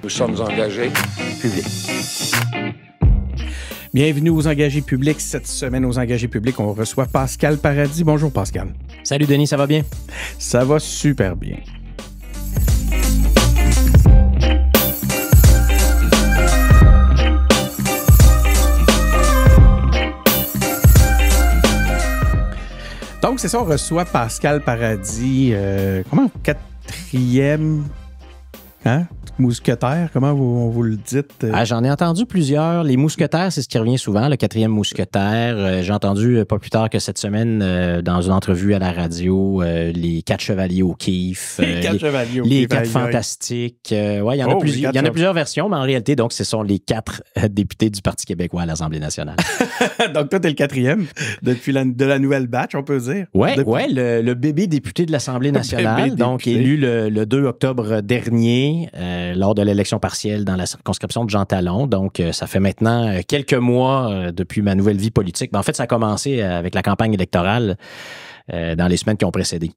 Nous sommes engagés publics. Bienvenue aux Engagés publics. Cette semaine, aux Engagés publics, on reçoit Pascal Paradis. Bonjour, Pascal. Salut, Denis, ça va bien? Ça va super bien. Donc, c'est ça, on reçoit Pascal Paradis. Quatrième... Hein? Mousquetaire, comment vous le dites? J'en ai entendu plusieurs. Les mousquetaires, c'est ce qui revient souvent, le quatrième mousquetaire. J'ai entendu pas plus tard que cette semaine, dans une entrevue à la radio, les quatre chevaliers O'Keeffe. Les quatre fantastiques. Ouais, il y en a plusieurs versions, mais en réalité, donc, ce sont les quatre députés du Parti québécois à l'Assemblée nationale. Donc, toi, t'es le quatrième depuis de la nouvelle batch, on peut dire. Oui, le bébé député de l'Assemblée nationale, donc élu le 2 octobre dernier, lors de l'élection partielle dans la circonscription de Jean Talon. Donc, ça fait maintenant quelques mois depuis ma nouvelle vie politique. En fait, ça a commencé avec la campagne électorale dans les semaines qui ont précédé.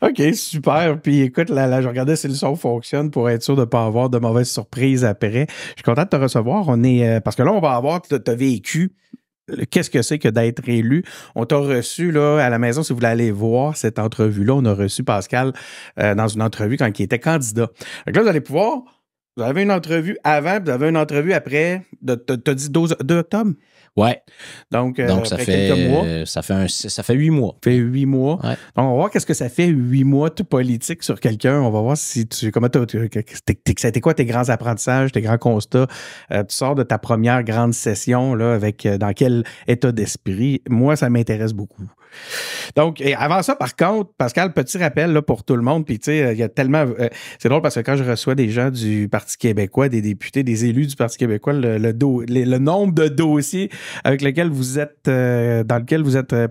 OK, super. Puis écoute, là, je regardais si le son fonctionne pour être sûr de ne pas avoir de mauvaises surprises après. Je suis content de te recevoir. Parce que là, on va avoir, tu as vécu. Qu'est-ce que c'est que d'être élu? On t'a reçu là à la maison, si vous voulez aller voir cette entrevue-là, on a reçu Pascal dans une entrevue quand il était candidat. Donc là, vous allez pouvoir, vous avez une entrevue avant, vous avez une entrevue après, t'as dit 2 octobre? Ouais. Donc ça fait quelques mois. Ça fait 8 mois. Ça fait 8 mois. Ouais. Donc, on va voir qu'est-ce que ça fait 8 mois de politique sur quelqu'un. On va voir si ça a été quoi tes grands apprentissages, tes grands constats. Tu sors de ta première grande session là, avec dans quel état d'esprit. Moi, ça m'intéresse beaucoup. Donc, avant ça, par contre, Pascal, petit rappel là, pour tout le monde. Puis, tu sais, il y a tellement. C'est drôle parce que quand je reçois des gens du Parti québécois, des députés, des élus du Parti québécois, le nombre de dossiers avec lesquels vous êtes,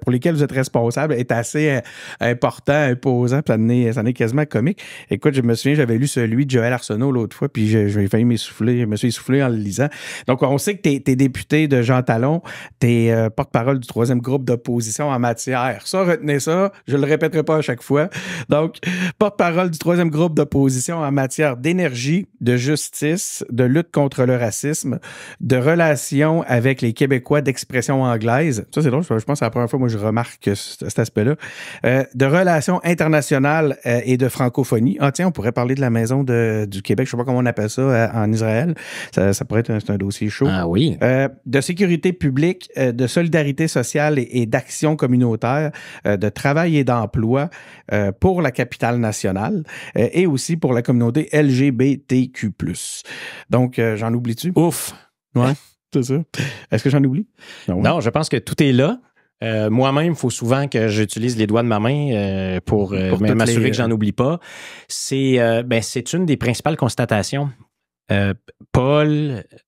pour lesquels vous êtes responsable est assez important, imposant, puis ça en est quasiment comique. Écoute, je me souviens, j'avais lu celui de Joël Arsenault l'autre fois, puis j'ai failli m'essouffler, je me suis essoufflé en le lisant. Donc, on sait que t'es député de Jean Talon, t'es porte-parole du 3e groupe d'opposition en matière. Ça, retenez ça, je le répéterai pas à chaque fois. Donc, porte-parole du 3e groupe d'opposition en matière d'énergie, de justice, de lutte contre le racisme, de relations avec les Québécois d'expression anglaise. Ça, c'est drôle, je pense que c'est la première fois que moi je remarque cet aspect-là. De relations internationales et de francophonie. Ah tiens, on pourrait parler de la Maison du Québec, je sais pas comment on appelle ça en Israël. Ça pourrait être un dossier chaud. Ah oui. De sécurité publique, de solidarité sociale et d'action communautaire, de travail et d'emploi pour la capitale nationale et aussi pour la communauté LGBTQ+. Donc, j'en oublie-tu? Ouf! Ouais. C'est ça. Est-ce que j'en oublie? Non, je pense que tout est là. Moi-même, il faut souvent que j'utilise les doigts de ma main pour m'assurer que j'en oublie pas. C'est une des principales constatations.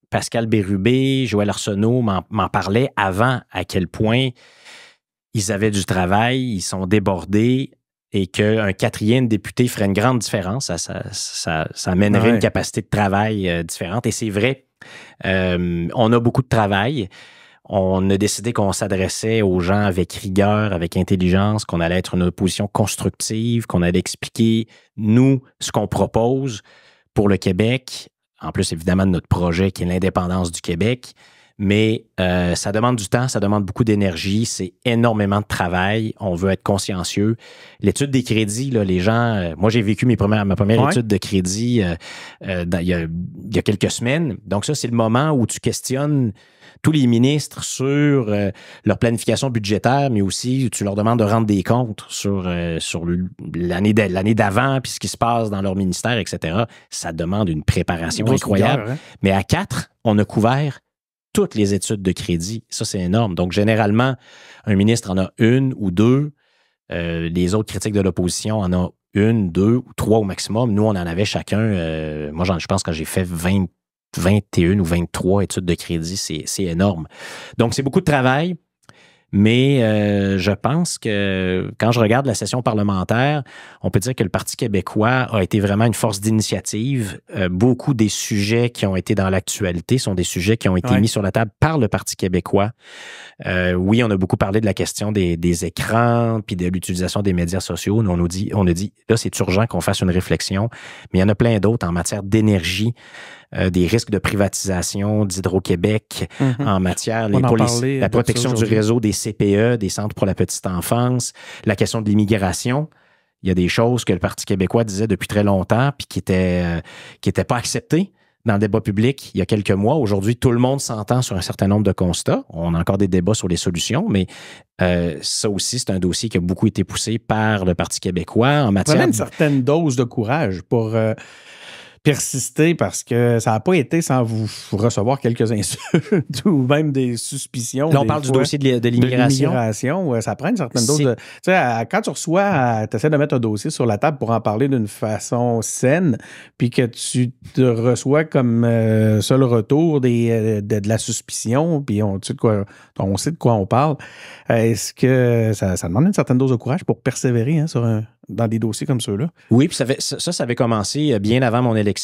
Pascal Bérubé, Joël Arsenault m'en parlaient avant à quel point ils avaient du travail, ils sont débordés et qu'un 4e député ferait une grande différence. Ça amènerait une capacité de travail différente. Et c'est vrai. On a beaucoup de travail. On a décidé qu'on s'adressait aux gens avec rigueur, avec intelligence, qu'on allait être une opposition constructive, qu'on allait expliquer, nous, ce qu'on propose pour le Québec. En plus, évidemment, de notre projet qui est l'indépendance du Québec. Mais ça demande du temps, ça demande beaucoup d'énergie, c'est énormément de travail, on veut être consciencieux. L'étude des crédits, là, les gens... moi, j'ai vécu ma première étude de crédit il y a quelques semaines. Donc ça, c'est le moment où tu questionnes tous les ministres sur leur planification budgétaire, mais aussi tu leur demandes de rendre des comptes sur l'année d'avant, puis ce qui se passe dans leur ministère, etc. Ça demande une préparation incroyable. Rigueur, hein? Mais à 4, on a couvert toutes les études de crédit. Ça, c'est énorme. Donc, généralement, un ministre en a 1 ou 2. Les autres critiques de l'opposition en ont 1, 2 ou 3 au maximum. Nous, on en avait chacun. Moi, je pense que j'ai fait 21 ou 23 études de crédit. C'est énorme. Donc, c'est beaucoup de travail. Mais je pense que quand je regarde la session parlementaire, on peut dire que le Parti québécois a été vraiment une force d'initiative. Beaucoup des sujets qui ont été dans l'actualité sont des sujets qui ont été mis sur la table par le Parti québécois. Oui, on a beaucoup parlé de la question des écrans puis de l'utilisation des médias sociaux. Nous, on a dit, là, c'est urgent qu'on fasse une réflexion. Mais il y en a plein d'autres en matière d'énergie, des risques de privatisation d'Hydro-Québec, en matière pour la protection du réseau des CPE, des centres pour la petite enfance, la question de l'immigration. Il y a des choses que le Parti québécois disait depuis très longtemps puis qui étaient pas acceptées dans le débat public il y a quelques mois. Aujourd'hui, tout le monde s'entend sur un certain nombre de constats. On a encore des débats sur les solutions, mais ça aussi, c'est un dossier qui a beaucoup été poussé par le Parti québécois en matière... Vraiment une certaine dose de courage pour persister parce que ça n'a pas été sans vous recevoir quelques insultes ou même des suspicions. Là, on parle du dossier de l'immigration. Ça prend une certaine dose de... Tu sais, quand tu reçois, tu essaies de mettre un dossier sur la table pour en parler d'une façon saine, puis que tu te reçois comme seul retour de la suspicion, puis on sait de quoi on parle. Est-ce que ça demande une certaine dose de courage pour persévérer dans des dossiers comme ceux-là? Oui, puis ça avait commencé bien avant mon élection.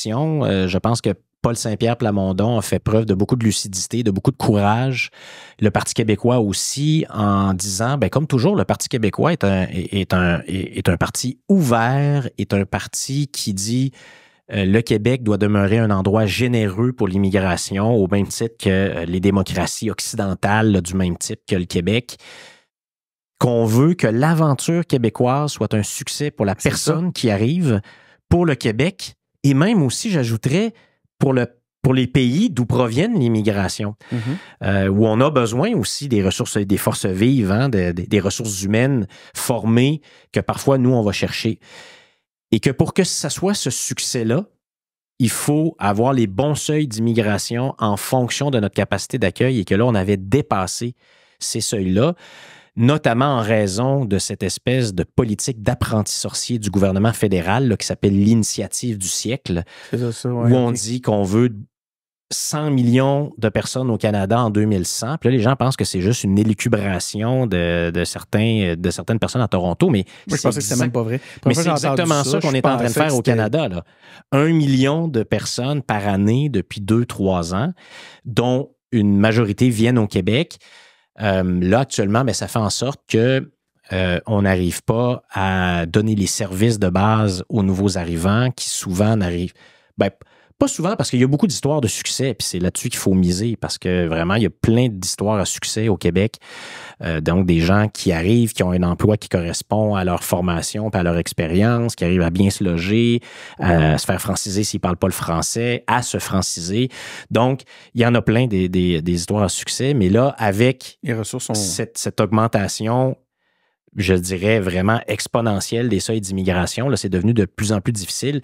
Je pense que Paul Saint-Pierre Plamondon a fait preuve de beaucoup de lucidité, de beaucoup de courage. Le Parti québécois aussi, en disant, comme toujours, le Parti québécois est un parti ouvert, est un parti qui dit le Québec doit demeurer un endroit généreux pour l'immigration, au même titre que les démocraties occidentales, là, du même type que le Québec. Qu'on veut que l'aventure québécoise soit un succès pour la personne qui arrive, pour le Québec, et même aussi, j'ajouterais, pour les pays d'où proviennent l'immigration, où on a besoin aussi des ressources, des forces vives, des ressources humaines formées que parfois, nous, on va chercher. Et que pour que ça soit ce succès-là, il faut avoir les bons seuils d'immigration en fonction de notre capacité d'accueil et que là, on avait dépassé ces seuils-là, notamment en raison de cette espèce de politique d'apprenti sorcier du gouvernement fédéral là, qui s'appelle l'initiative du siècle, où on dit qu'on veut 100 millions de personnes au Canada en 2100. Puis là, les gens pensent que c'est juste une élucubration de certaines personnes à Toronto, mais moi, je pensais que c'était même pas vrai. Mais c'est exactement ça qu'on est en train de faire au Canada. Là. 1 million de personnes par année depuis 2-3 ans, dont une majorité viennent au Québec. Là, actuellement, ça fait en sorte que on n'arrive pas à donner les services de base aux nouveaux arrivants qui souvent n'arrivent... pas souvent parce qu'il y a beaucoup d'histoires de succès, puis c'est là-dessus qu'il faut miser parce que vraiment, il y a plein d'histoires à succès au Québec. Donc, des gens qui arrivent, qui ont un emploi qui correspond à leur formation, puis à leur expérience, qui arrivent à bien se loger, à se faire franciser s'ils ne parlent pas le français, à se franciser. Donc, il y en a plein des histoires à succès, mais là, avec les ressources cette augmentation, je dirais vraiment exponentielle des seuils d'immigration, là, c'est devenu de plus en plus difficile.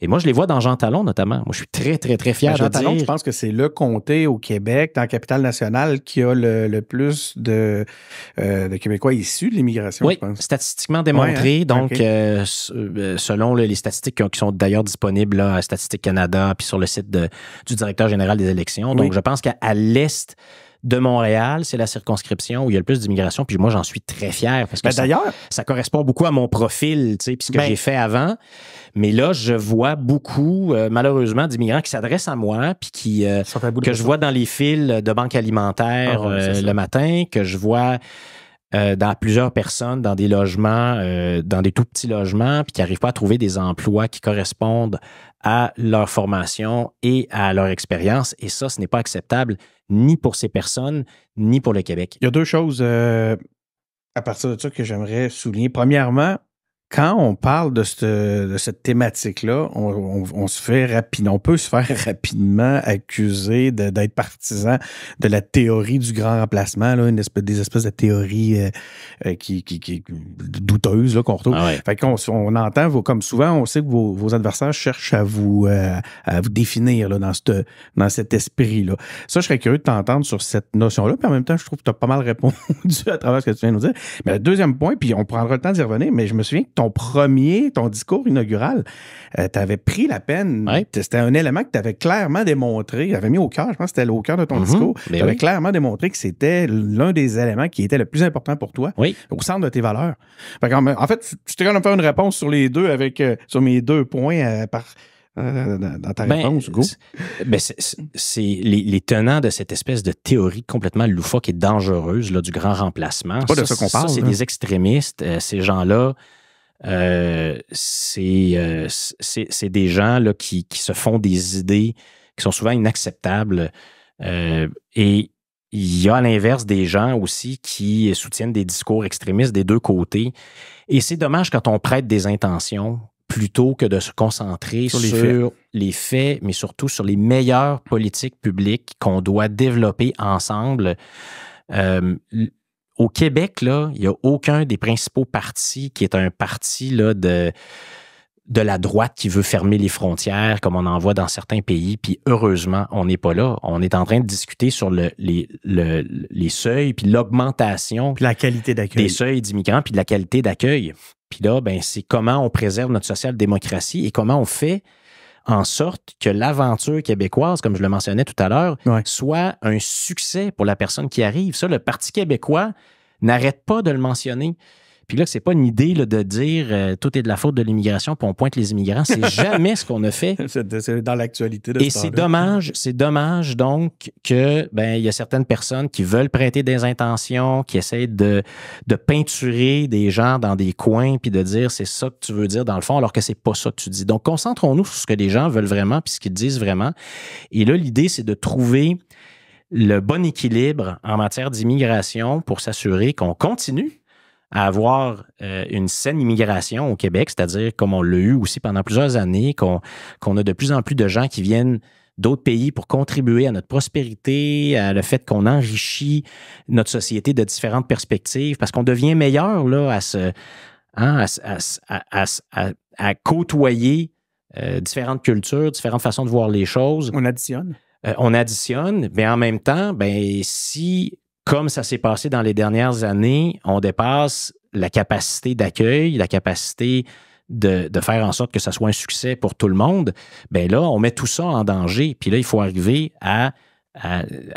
Et moi, je les vois dans Jean Talon, notamment. Moi, je suis très, très, très fier de dire... Jean Talon, je pense que c'est le comté au Québec, dans la capitale nationale, qui a le plus de Québécois issus de l'immigration, oui, je pense. Statistiquement démontré. Ouais, donc, selon les statistiques qui sont d'ailleurs disponibles là, à Statistique Canada puis sur le site du directeur général des élections. Donc, je pense qu'à l'est de Montréal, c'est la circonscription où il y a le plus d'immigration. Puis moi, j'en suis très fier parce que ça correspond beaucoup à mon profil, tu sais, puis ce que j'ai fait avant. Mais là, je vois beaucoup, malheureusement, d'immigrants qui s'adressent à moi puis que je vois dans les files de banque alimentaire le matin, que je vois dans plusieurs personnes, dans des logements, dans des tout petits logements, puis qui n'arrivent pas à trouver des emplois qui correspondent à leur formation et à leur expérience. Et ça, ce n'est pas acceptable ni pour ces personnes, ni pour le Québec. Il y a deux choses à partir de ça que j'aimerais souligner. Premièrement, quand on parle de cette thématique-là, on peut se faire rapidement accuser d'être partisan de la théorie du grand remplacement, là, des espèces de théories qui douteuses là, qu'on retrouve. Ah ouais. Fait qu'on entend, comme souvent, on sait que vos adversaires cherchent à vous définir là, dans cet esprit-là. Ça, je serais curieux de t'entendre sur cette notion-là, puis en même temps, je trouve que tu as pas mal répondu à travers ce que tu viens de nous dire. Mais le deuxième point, puis on prendra le temps d'y revenir, mais je me souviens que ton discours inaugural, tu avais pris la peine. Ouais. C'était un élément que tu avais clairement démontré, tu avais mis au cœur, je pense que c'était au cœur de ton discours. Tu avais clairement démontré que c'était l'un des éléments qui était le plus important pour toi, au centre de tes valeurs. En fait, je t'ai quand même fait une réponse sur les deux, sur mes 2 points dans ta réponse, Hugo. C'est les tenants de cette espèce de théorie complètement loufoque et dangereuse là, du grand remplacement. C'est pas de ça qu'on parle. C'est des extrémistes. Ces gens-là, c'est des gens là, qui se font des idées qui sont souvent inacceptables. Et il y a à l'inverse des gens aussi qui soutiennent des discours extrémistes des deux côtés. Et c'est dommage quand on prête des intentions plutôt que de se concentrer sur les faits, mais surtout sur les meilleures politiques publiques qu'on doit développer ensemble. Au Québec, là, il n'y a aucun des principaux partis qui est un parti là, de la droite qui veut fermer les frontières, comme on en voit dans certains pays. Puis heureusement, on n'est pas là. On est en train de discuter sur les seuils, puis l'augmentation puis la qualité d'accueil. Des seuils d'immigrants, puis de la qualité d'accueil. Puis là, c'est comment on préserve notre social-démocratie et comment on fait en sorte que l'aventure québécoise, comme je le mentionnais tout à l'heure, soit un succès pour la personne qui arrive. Ça, le Parti québécois n'arrête pas de le mentionner. Puis là, c'est pas une idée là, de dire tout est de la faute de l'immigration, puis on pointe les immigrants. C'est jamais ce qu'on a fait. C'est dans l'actualité. Et c'est dommage donc que il y a certaines personnes qui veulent prêter des intentions, qui essayent de peinturer des gens dans des coins, puis de dire c'est ça que tu veux dire dans le fond, alors que c'est pas ça que tu dis. Donc, concentrons-nous sur ce que les gens veulent vraiment, puis ce qu'ils disent vraiment. Et là, l'idée, c'est de trouver le bon équilibre en matière d'immigration pour s'assurer qu'on continue à avoir une saine immigration au Québec, c'est-à-dire comme on l'a eu aussi pendant plusieurs années, qu'on a de plus en plus de gens qui viennent d'autres pays pour contribuer à notre prospérité, à le fait qu'on enrichit notre société de différentes perspectives, parce qu'on devient meilleur là, à côtoyer différentes cultures, différentes façons de voir les choses. On additionne. Mais en même temps, si... Comme ça s'est passé dans les dernières années, on dépasse la capacité d'accueil, la capacité de faire en sorte que ça soit un succès pour tout le monde. Là, on met tout ça en danger. Puis là, il faut arriver à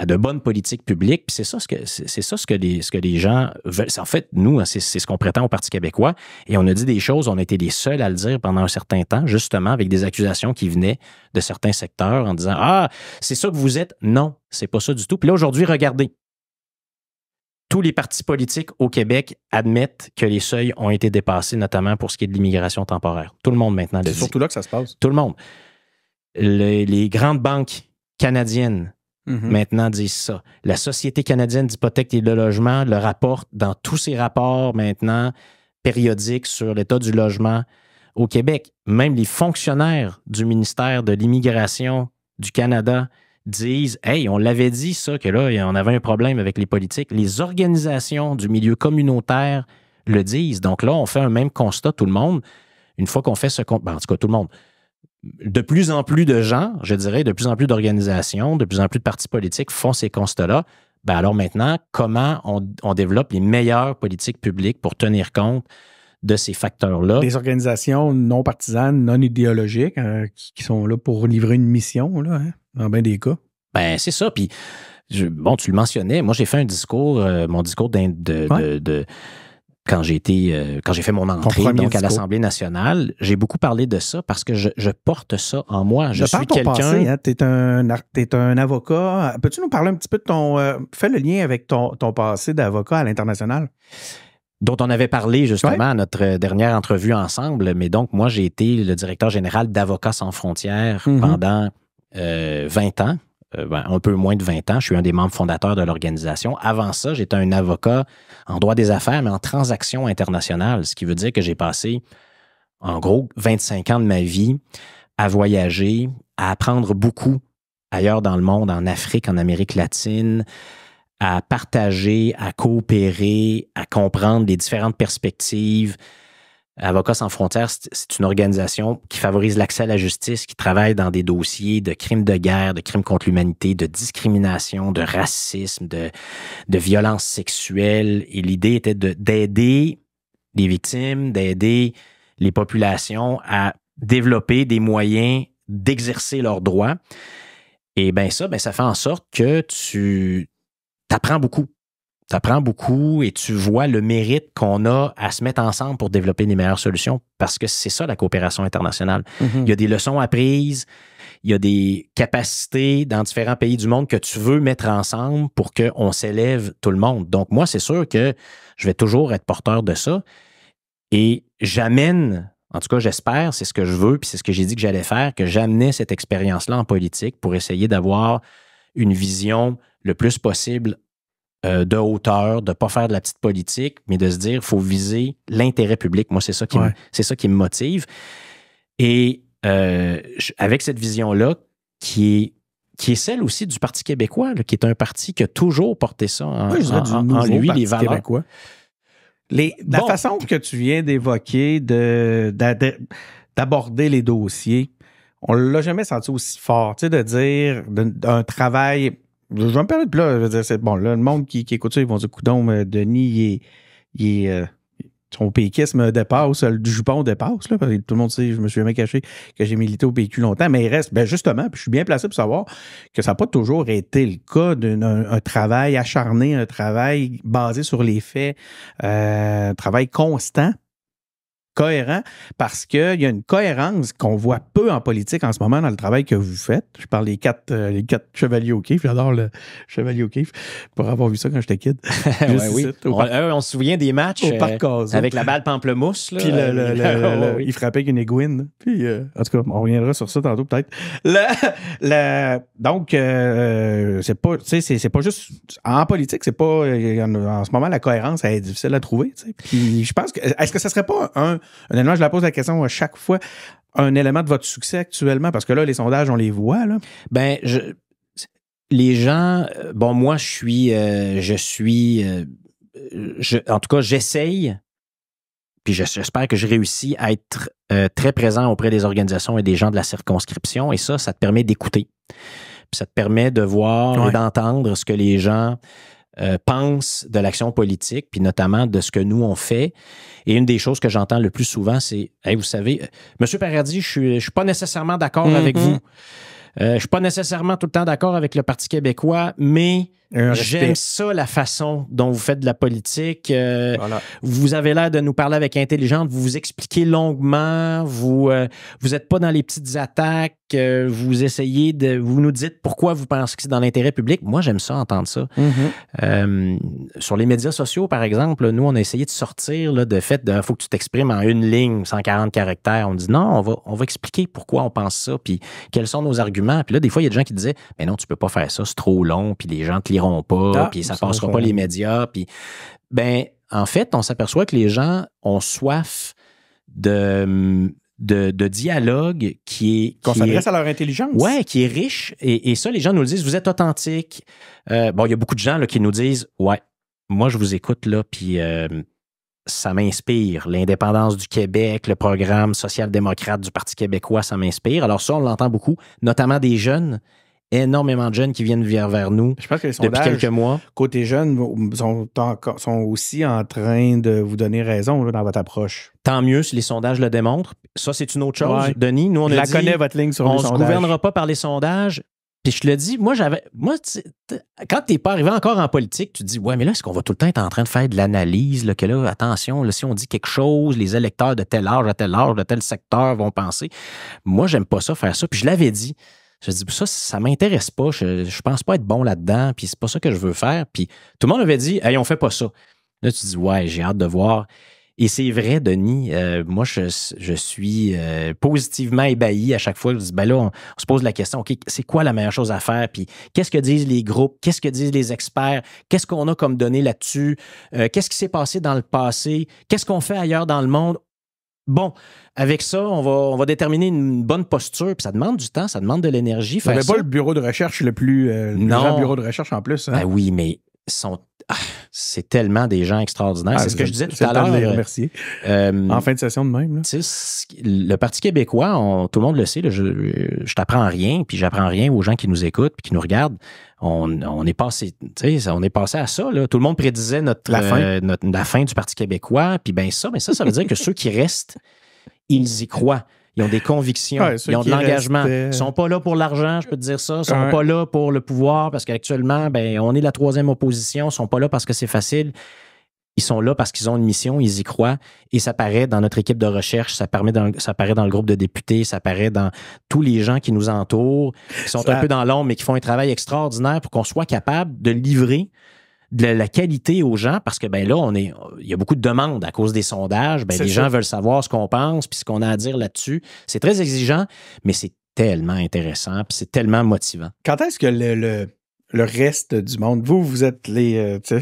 de bonnes politiques publiques. Puis c'est ça ce que les gens veulent. En fait, nous, c'est ce qu'on prétend au Parti québécois. Et on a dit des choses, on a été les seuls à le dire pendant un certain temps, justement, avec des accusations qui venaient de certains secteurs en disant « Ah, c'est ça que vous êtes? » Non, c'est pas ça du tout. Puis là, aujourd'hui, regardez. Tous les partis politiques au Québec admettent que les seuils ont été dépassés, notamment pour ce qui est de l'immigration temporaire. Tout le monde maintenant le dit. C'est surtout là que ça se passe. Tout le monde. Les grandes banques canadiennes maintenant disent ça. La Société canadienne d'hypothèque et de logement le rapporte dans tous ses rapports maintenant périodiques sur l'état du logement au Québec. Même les fonctionnaires du ministère de l'Immigration du Canada disent « Hey, on l'avait dit ça, que là, on avait un problème avec les politiques. » Les organisations du milieu communautaire le disent. Donc là, on fait un même constat, tout le monde. Une fois qu'on fait ce constat, en tout cas, tout le monde. De plus en plus de gens, je dirais, de plus en plus d'organisations, de plus en plus de partis politiques font ces constats-là. Alors maintenant, comment on développe les meilleures politiques publiques pour tenir compte de ces facteurs-là? Des organisations non partisanes, non idéologiques, qui sont là pour livrer une mission, là, dans bien des cas. C'est ça. Puis, tu le mentionnais, moi, j'ai fait un discours, mon discours quand j'ai fait mon entrée donc à l'Assemblée nationale. J'ai beaucoup parlé de ça parce que je porte ça en moi. Je suis quelqu'un... T'es un avocat. Peux-tu nous parler un petit peu de ton... fais le lien avec ton passé d'avocat à l'international? Dont on avait parlé justement à notre dernière entrevue ensemble. Mais donc, moi, j'ai été le directeur général d'Avocats sans frontières pendant 20 ans. Un peu moins de 20 ans. Je suis un des membres fondateurs de l'organisation. Avant ça, j'étais un avocat en droit des affaires, mais en transactions internationales, ce qui veut dire que j'ai passé, en gros, 25 ans de ma vie à voyager, à apprendre beaucoup ailleurs dans le monde, en Afrique, en Amérique latine, à partager, à coopérer, à comprendre les différentes perspectives. Avocats sans frontières, c'est une organisation qui favorise l'accès à la justice, qui travaille dans des dossiers de crimes de guerre, de crimes contre l'humanité, de discrimination, de racisme, de violences sexuelles. Et l'idée était d'aider les victimes, d'aider les populations à développer des moyens d'exercer leurs droits. Et bien ça fait en sorte que tu apprends beaucoup. Tu apprends beaucoup et tu vois le mérite qu'on a à se mettre ensemble pour développer les meilleures solutions parce que c'est ça la coopération internationale. Il y a des leçons apprises, il y a des capacités dans différents pays du monde que tu veux mettre ensemble pour qu'on s'élève tout le monde. Donc moi, c'est sûr que je vais toujours être porteur de ça et j'amène, en tout cas j'espère, c'est ce que je veux puis c'est ce que j'ai dit que j'allais faire, que j'amenais cette expérience-là en politique pour essayer d'avoir une vision le plus possible de hauteur, de ne pas faire de la petite politique, mais de se dire qu'il faut viser l'intérêt public. Moi, c'est ça qui me motive. Et avec cette vision-là, qui est celle aussi du Parti québécois, là, qui est un parti qui a toujours porté ça en lui, les valeurs. Québécois. La façon que tu viens d'évoquer d'aborder les dossiers, on ne l'a jamais senti aussi fort, tu sais, de dire d'un travail. Je vais me permettre, là, je veux dire, c'est bon, là, le monde qui écoute ça, ils vont dire, coudonc, Denis, son péquisme dépasse, le jupon dépasse, là, parce que tout le monde sait, je me suis jamais caché que j'ai milité au PQ longtemps, mais il reste, justement, puis je suis bien placé pour savoir que ça n'a pas toujours été le cas d'un travail acharné, un travail basé sur les faits, un travail constant, cohérent, parce qu'il y a une cohérence qu'on voit peu en politique en ce moment dans le travail que vous faites. Je parle des quatre chevaliers O'Keefe. J'adore le chevalier O'Keefe pour avoir vu ça quand j'étais kid. Oui. On se souvient des matchs avec la balle pamplemousse. Là, puis il frappait avec une aiguine. Puis, en tout cas, on reviendra sur ça tantôt peut-être. Donc, c'est pas juste en politique, c'est pas en ce moment la cohérence elle est difficile à trouver. Puis je pense que est-ce que ça serait pas un élément, je la pose la question à chaque fois, un élément de votre succès actuellement? Parce que là, les sondages, on les voit, là. Ben, les gens, moi, en tout cas, j'essaye, puis j'espère que je réussis à être très présent auprès des organisations et des gens de la circonscription, et ça te permet d'écouter. Puis ça te permet de voir et d'entendre ce que les gens pensent de l'action politique, puis notamment de ce que nous, on fait. Et une des choses que j'entends le plus souvent, c'est « Hey, vous savez, M. Paradis, je suis pas nécessairement d'accord avec vous. Je suis pas nécessairement tout le temps d'accord avec le Parti québécois, mais j'aime ça, la façon dont vous faites de la politique. Vous avez l'air de nous parler avec intelligence, vous vous expliquez longuement, vous êtes pas dans les petites attaques, vous essayez vous nous dites pourquoi vous pensez que c'est dans l'intérêt public. Moi, j'aime ça, entendre ça. Sur les médias sociaux, par exemple, nous, on a essayé de sortir de fait faut que tu t'exprimes en une ligne, 140 caractères. On dit non, on va expliquer pourquoi on pense ça, puis quels sont nos arguments. Puis là, des fois, il y a des gens qui disaient, mais non, tu peux pas faire ça, c'est trop long, puis les gens te liront pas, puis ça passera pas les médias. Puis, en fait, on s'aperçoit que les gens ont soif de dialogue qu'on s'adresse à leur intelligence. Oui, qui est riche. Et ça, les gens nous le disent, vous êtes authentique. Il y a beaucoup de gens là, qui nous disent, ouais, moi, je vous écoute, là, puis ça m'inspire. L'indépendance du Québec, le programme social-démocrate du Parti québécois, ça m'inspire. Alors ça, on l'entend beaucoup, notamment des jeunes. Énormément de jeunes qui viennent vers nous. Je pense que les sondages, depuis quelques mois, côté jeunes, sont aussi en train de vous donner raison là, dans votre approche. Tant mieux si les sondages le démontrent. Ça, c'est une autre chose. Denis, nous, on a dit... connais votre ligne sur les sondages. On ne se gouvernera pas par les sondages. Puis je te le dis, moi, quand tu n'es pas arrivé encore en politique, tu te dis, ouais, mais là, est-ce qu'on va tout le temps être en train de faire de l'analyse, là, que là, attention, là, si on dit quelque chose, les électeurs de tel âge, de tel secteur vont penser. Moi, j'aime pas ça, faire ça. Puis je l'avais dit. Je dis, ça m'intéresse pas. Je pense pas être bon là-dedans, puis c'est pas ça que je veux faire. Puis tout le monde avait dit, hey, on fait pas ça. Là, tu dis, ouais, j'ai hâte de voir. Et c'est vrai, Denis, moi, je suis positivement ébahi à chaque fois. Je dis, là, on se pose la question, OK, c'est quoi la meilleure chose à faire? Puis qu'est-ce que disent les groupes? Qu'est-ce que disent les experts? Qu'est-ce qu'on a comme données là-dessus? Qu'est-ce qui s'est passé dans le passé? Qu'est-ce qu'on fait ailleurs dans le monde? Bon, avec ça, on va déterminer une bonne posture, puis ça demande du temps, ça demande de l'énergie. Vous n'avez pas le bureau de recherche le plus grand bureau de recherche en plus. Hein? Ben oui, mais c'est tellement des gens extraordinaires. C'est ce que je disais tout à l'heure. C'est les remercier. En fin de session de même. Là. Le Parti québécois, tout le monde le sait, là, je t'apprends rien, puis j'apprends rien aux gens qui nous écoutent puis qui nous regardent. On est passé à ça. Là. Tout le monde prédisait la fin du Parti québécois. Puis ça veut dire que ceux qui restent, ils y croient. Ils ont des convictions, ils ont de l'engagement. Ils ne sont pas là pour l'argent, je peux te dire ça. Ils ne sont pas là pour le pouvoir parce qu'actuellement, on est la troisième opposition. Ils ne sont pas là parce que c'est facile. Ils sont là parce qu'ils ont une mission, ils y croient. Et ça paraît dans notre équipe de recherche, ça paraît dans le groupe de députés, ça paraît dans tous les gens qui nous entourent, qui sont un peu dans l'ombre, mais qui font un travail extraordinaire pour qu'on soit capable de livrer de la qualité aux gens, parce que là, il y a beaucoup de demandes à cause des sondages. Les gens veulent savoir ce qu'on pense puis ce qu'on a à dire là-dessus. C'est très exigeant, mais c'est tellement intéressant puis c'est tellement motivant. Quand est-ce que le reste du monde, vous êtes les... c'est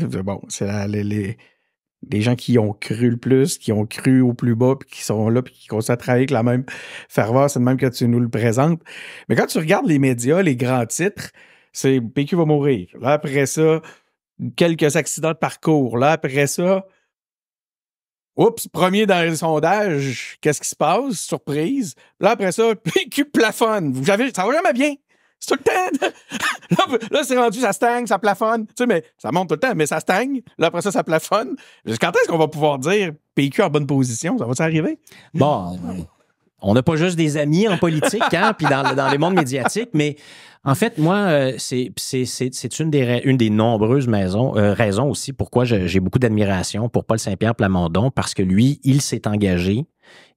les gens qui ont cru le plus, qui ont cru au plus bas, puis qui sont là, puis qui continuent à travailler avec la même ferveur, c'est le même que tu nous le présentes. Mais quand tu regardes les médias, les grands titres, c'est PQ va mourir. Là, après ça... quelques accidents de parcours. Là, après ça, oups, premier dans les sondages, qu'est-ce qui se passe? Surprise. Là, après ça, PQ plafonne. Ça va jamais bien. C'est tout le temps. Là, c'est rendu, ça stagne, ça plafonne. Tu sais, mais ça monte tout le temps, mais ça stagne. Là, après ça plafonne. Quand est-ce qu'on va pouvoir dire PQ en bonne position? Ça va-tu arriver? Bon, on n'a pas juste des amis en politique, puis dans les mondes médiatiques, mais en fait, moi, c'est une des nombreuses raisons aussi pourquoi j'ai beaucoup d'admiration pour Paul Saint-Pierre Plamondon, parce que lui, il s'est engagé,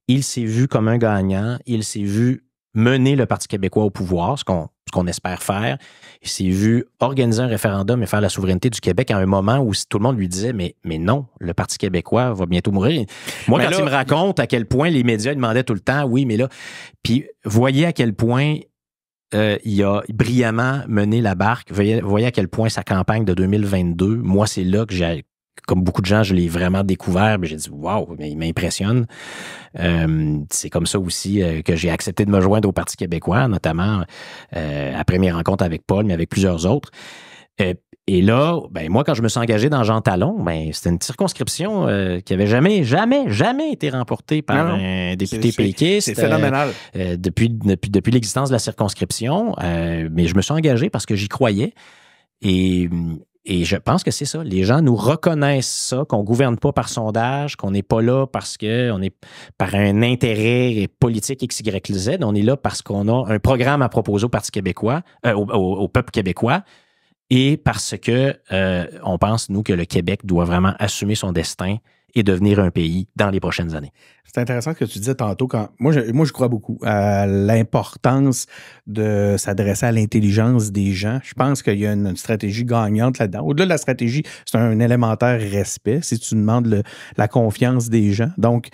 il s'est vu comme un gagnant, il s'est vu mener le Parti québécois au pouvoir, ce qu'on espère faire. Il s'est vu organiser un référendum et faire la souveraineté du Québec à un moment où tout le monde lui disait mais non, le Parti québécois va bientôt mourir. Moi, quand il me raconte à quel point les médias demandaient tout le temps, oui, mais là, puis voyez à quel point il a brillamment mené la barque. Voyez à quel point sa campagne de 2022, moi, c'est là que comme beaucoup de gens, je l'ai vraiment découvert, mais j'ai dit, waouh, mais il m'impressionne. C'est comme ça aussi que j'ai accepté de me joindre au Parti québécois, notamment après mes rencontres avec Paul, mais avec plusieurs autres. Et là, moi, quand je me suis engagé dans Jean Talon, c'était une circonscription qui avait jamais été remportée par un député péquiste. C'est phénoménal. Depuis l'existence de la circonscription. Mais je me suis engagé parce que j'y croyais. Et je pense que c'est ça. Les gens nous reconnaissent ça, qu'on ne gouverne pas par sondage, qu'on n'est pas là parce qu'on est par un intérêt politique X, Y, Z. On est là parce qu'on a un programme à proposer au Parti québécois, au peuple québécois, et parce que on pense, nous, que le Québec doit vraiment assumer son destin et devenir un pays dans les prochaines années. C'est intéressant ce que tu disais tantôt. Moi, je crois beaucoup à l'importance de s'adresser à l'intelligence des gens. Je pense qu'il y a une stratégie gagnante là-dedans. Au-delà de la stratégie, c'est un élémentaire respect si tu demandes la confiance des gens. Donc,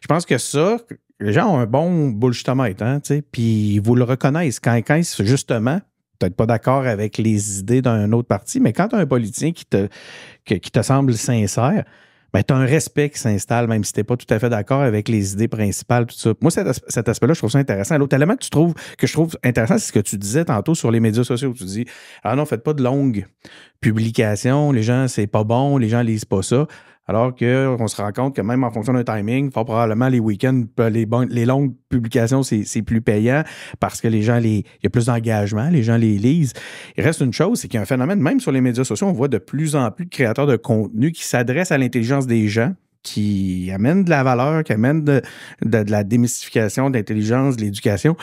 je pense que ça, les gens ont un bon bullshitomètre, puis ils vous le reconnaissent. Quand justement, peut-être pas d'accord avec les idées d'un autre parti, mais quand tu as un politicien qui te semble sincère, tu as un respect qui s'installe, même si tu n'es pas tout à fait d'accord avec les idées principales, tout ça. Moi, cet aspect-là, je trouve ça intéressant. L'autre élément que je trouve intéressant, c'est ce que tu disais tantôt sur les médias sociaux. Tu dis, non, faites pas de longues publications, les gens, c'est pas bon, les gens lisent pas ça. Alors qu'on se rend compte que même en fonction d'un timing, fort probablement les week-ends, les longues publications, c'est plus payant parce que les gens, il y a plus d'engagement, les gens les lisent. Il reste une chose, c'est qu'il y a un phénomène, même sur les médias sociaux, on voit de plus en plus de créateurs de contenu qui s'adressent à l'intelligence des gens, qui amènent de la valeur, qui amènent de la démystification, de l'intelligence, de l'éducation,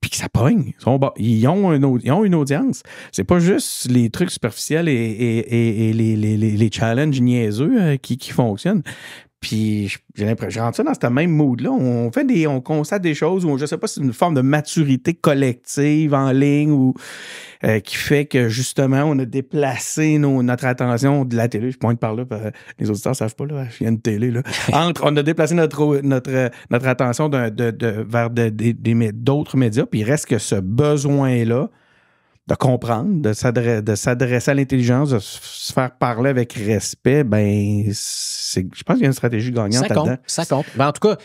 puis que ça pogne. Ils ont une audience. C'est pas juste les trucs superficiels et les challenges niaiseux qui fonctionnent. Puis j'ai l'impression, je rentre ça dans ce même mood-là. On constate des choses où je sais pas si c'est une forme de maturité collective en ligne ou qui fait que justement on a déplacé notre attention de la télé. Je pointe par là, les auditeurs ne savent pas, là, il y a une télé. Là. On a déplacé notre attention vers d'autres médias, puis il reste que ce besoin-là de comprendre, de s'adresser à l'intelligence, de se faire parler avec respect, je pense qu'il y a une stratégie gagnante là-dedans. Ça compte. En tout cas,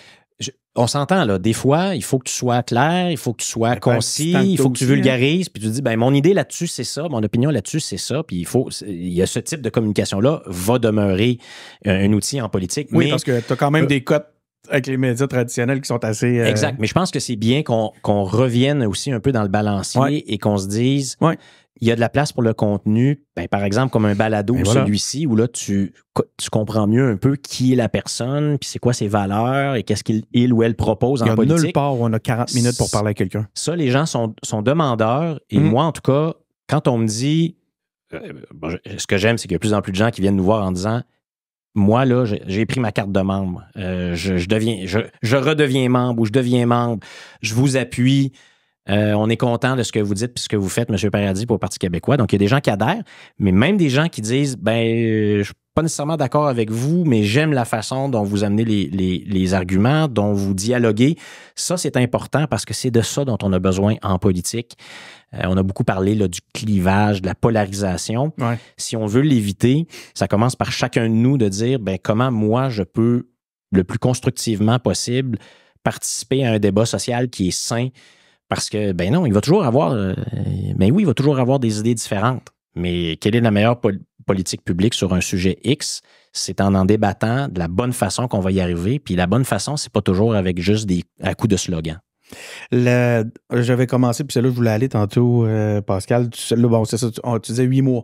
on s'entend, là. Des fois, il faut que tu sois clair, il faut que tu sois concis, il faut que tu vulgarises, puis tu dis, mon idée là-dessus, c'est ça, mon opinion là-dessus, c'est ça, puis il y a ce type de communication-là va demeurer un outil en politique. Oui, parce que tu as quand même des cotes avec les médias traditionnels qui sont assez... Exact, mais je pense que c'est bien qu'on revienne aussi un peu dans le balancier et qu'on se dise... Ouais. il y a de la place pour le contenu, ben, par exemple, comme un balado ou voilà. celui-ci, où là, tu comprends mieux un peu qui est la personne, puis c'est quoi ses valeurs et qu'est-ce qu'il ou elle propose en politique. Il y a nulle part où on a 40 minutes pour parler à quelqu'un. Ça, les gens sont demandeurs. Et moi, en tout cas, quand on me dit... ce que j'aime, c'est qu'il y a de plus en plus de gens qui viennent nous voir en disant « Moi, là, j'ai pris ma carte de membre. Je redeviens membre ou je deviens membre. Je vous appuie. On est content de ce que vous dites et ce que vous faites, M. Paradis, pour le Parti québécois. » Donc, il y a des gens qui adhèrent, mais même des gens qui disent « je suis pas nécessairement d'accord avec vous, mais j'aime la façon dont vous amenez les arguments, dont vous dialoguez. » Ça, c'est important parce que c'est de ça dont on a besoin en politique. On a beaucoup parlé là, du clivage, de la polarisation. Ouais. Si on veut l'éviter, ça commence par chacun de nous de dire comment moi je peux, le plus constructivement possible, participer à un débat social qui est sain. Parce que, non, il va toujours avoir... il va toujours avoir des idées différentes. Mais quelle est la meilleure politique publique sur un sujet X? C'est en débattant de la bonne façon qu'on va y arriver. Puis la bonne façon, c'est pas toujours avec juste à coups de slogan. J'avais commencé, puis c'est là que je voulais aller tantôt, Pascal. Bon, c'est ça, tu disais 8 mois.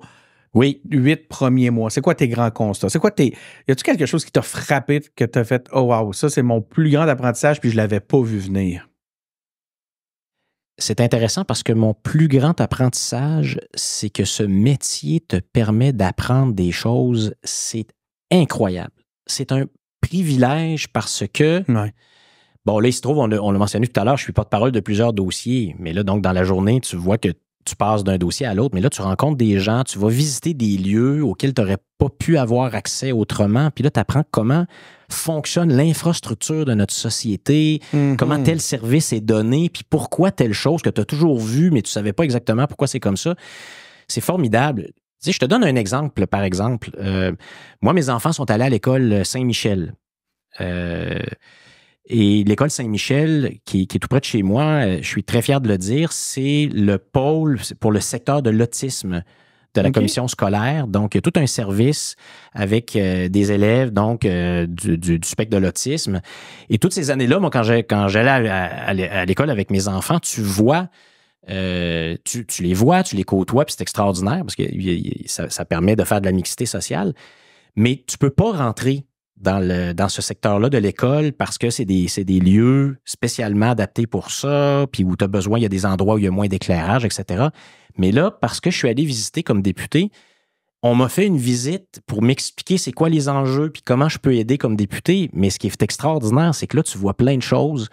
Oui. 8 premiers mois. C'est quoi tes grands constats? C'est quoi y a-tu quelque chose qui t'a frappé, que t'as fait, oh wow, ça c'est mon plus grand apprentissage, puis je l'avais pas vu venir? C'est intéressant parce que mon plus grand apprentissage, c'est que ce métier te permet d'apprendre des choses. C'est incroyable. C'est un privilège parce que... Ouais. Bon, là, il se trouve, on l'a mentionné tout à l'heure, je suis porte-parole de plusieurs dossiers. Mais là, donc, dans la journée, tu vois que tu passes d'un dossier à l'autre. Mais là, tu rencontres des gens, tu vas visiter des lieux auxquels tu n'aurais pas pu avoir accès autrement. Puis là, tu apprends comment fonctionne l'infrastructure de notre société, comment tel service est donné, puis pourquoi telle chose que tu as toujours vue, mais tu ne savais pas exactement pourquoi c'est comme ça. C'est formidable. Tu sais, je te donne un exemple, par exemple. Moi, mes enfants sont allés à l'école Saint-Michel. Et l'école Saint-Michel, qui est tout près de chez moi, je suis très fier de le dire, c'est le pôle pour le secteur de l'autisme de la commission scolaire. Donc, il y a tout un service avec des élèves donc du spectre de l'autisme. Et toutes ces années-là, moi, quand j'allais à l'école avec mes enfants, tu vois, tu les vois, tu les côtoies, puis c'est extraordinaire parce que ça permet de faire de la mixité sociale. Mais tu peux pas rentrer dans ce secteur-là de l'école parce que c'est des lieux spécialement adaptés pour ça, puis où tu as besoin, il y a des endroits où il y a moins d'éclairage, etc. Mais là, parce que je suis allé visiter comme député, on m'a fait une visite pour m'expliquer c'est quoi les enjeux puis comment je peux aider comme député. Mais ce qui est extraordinaire, c'est que là, tu vois plein de choses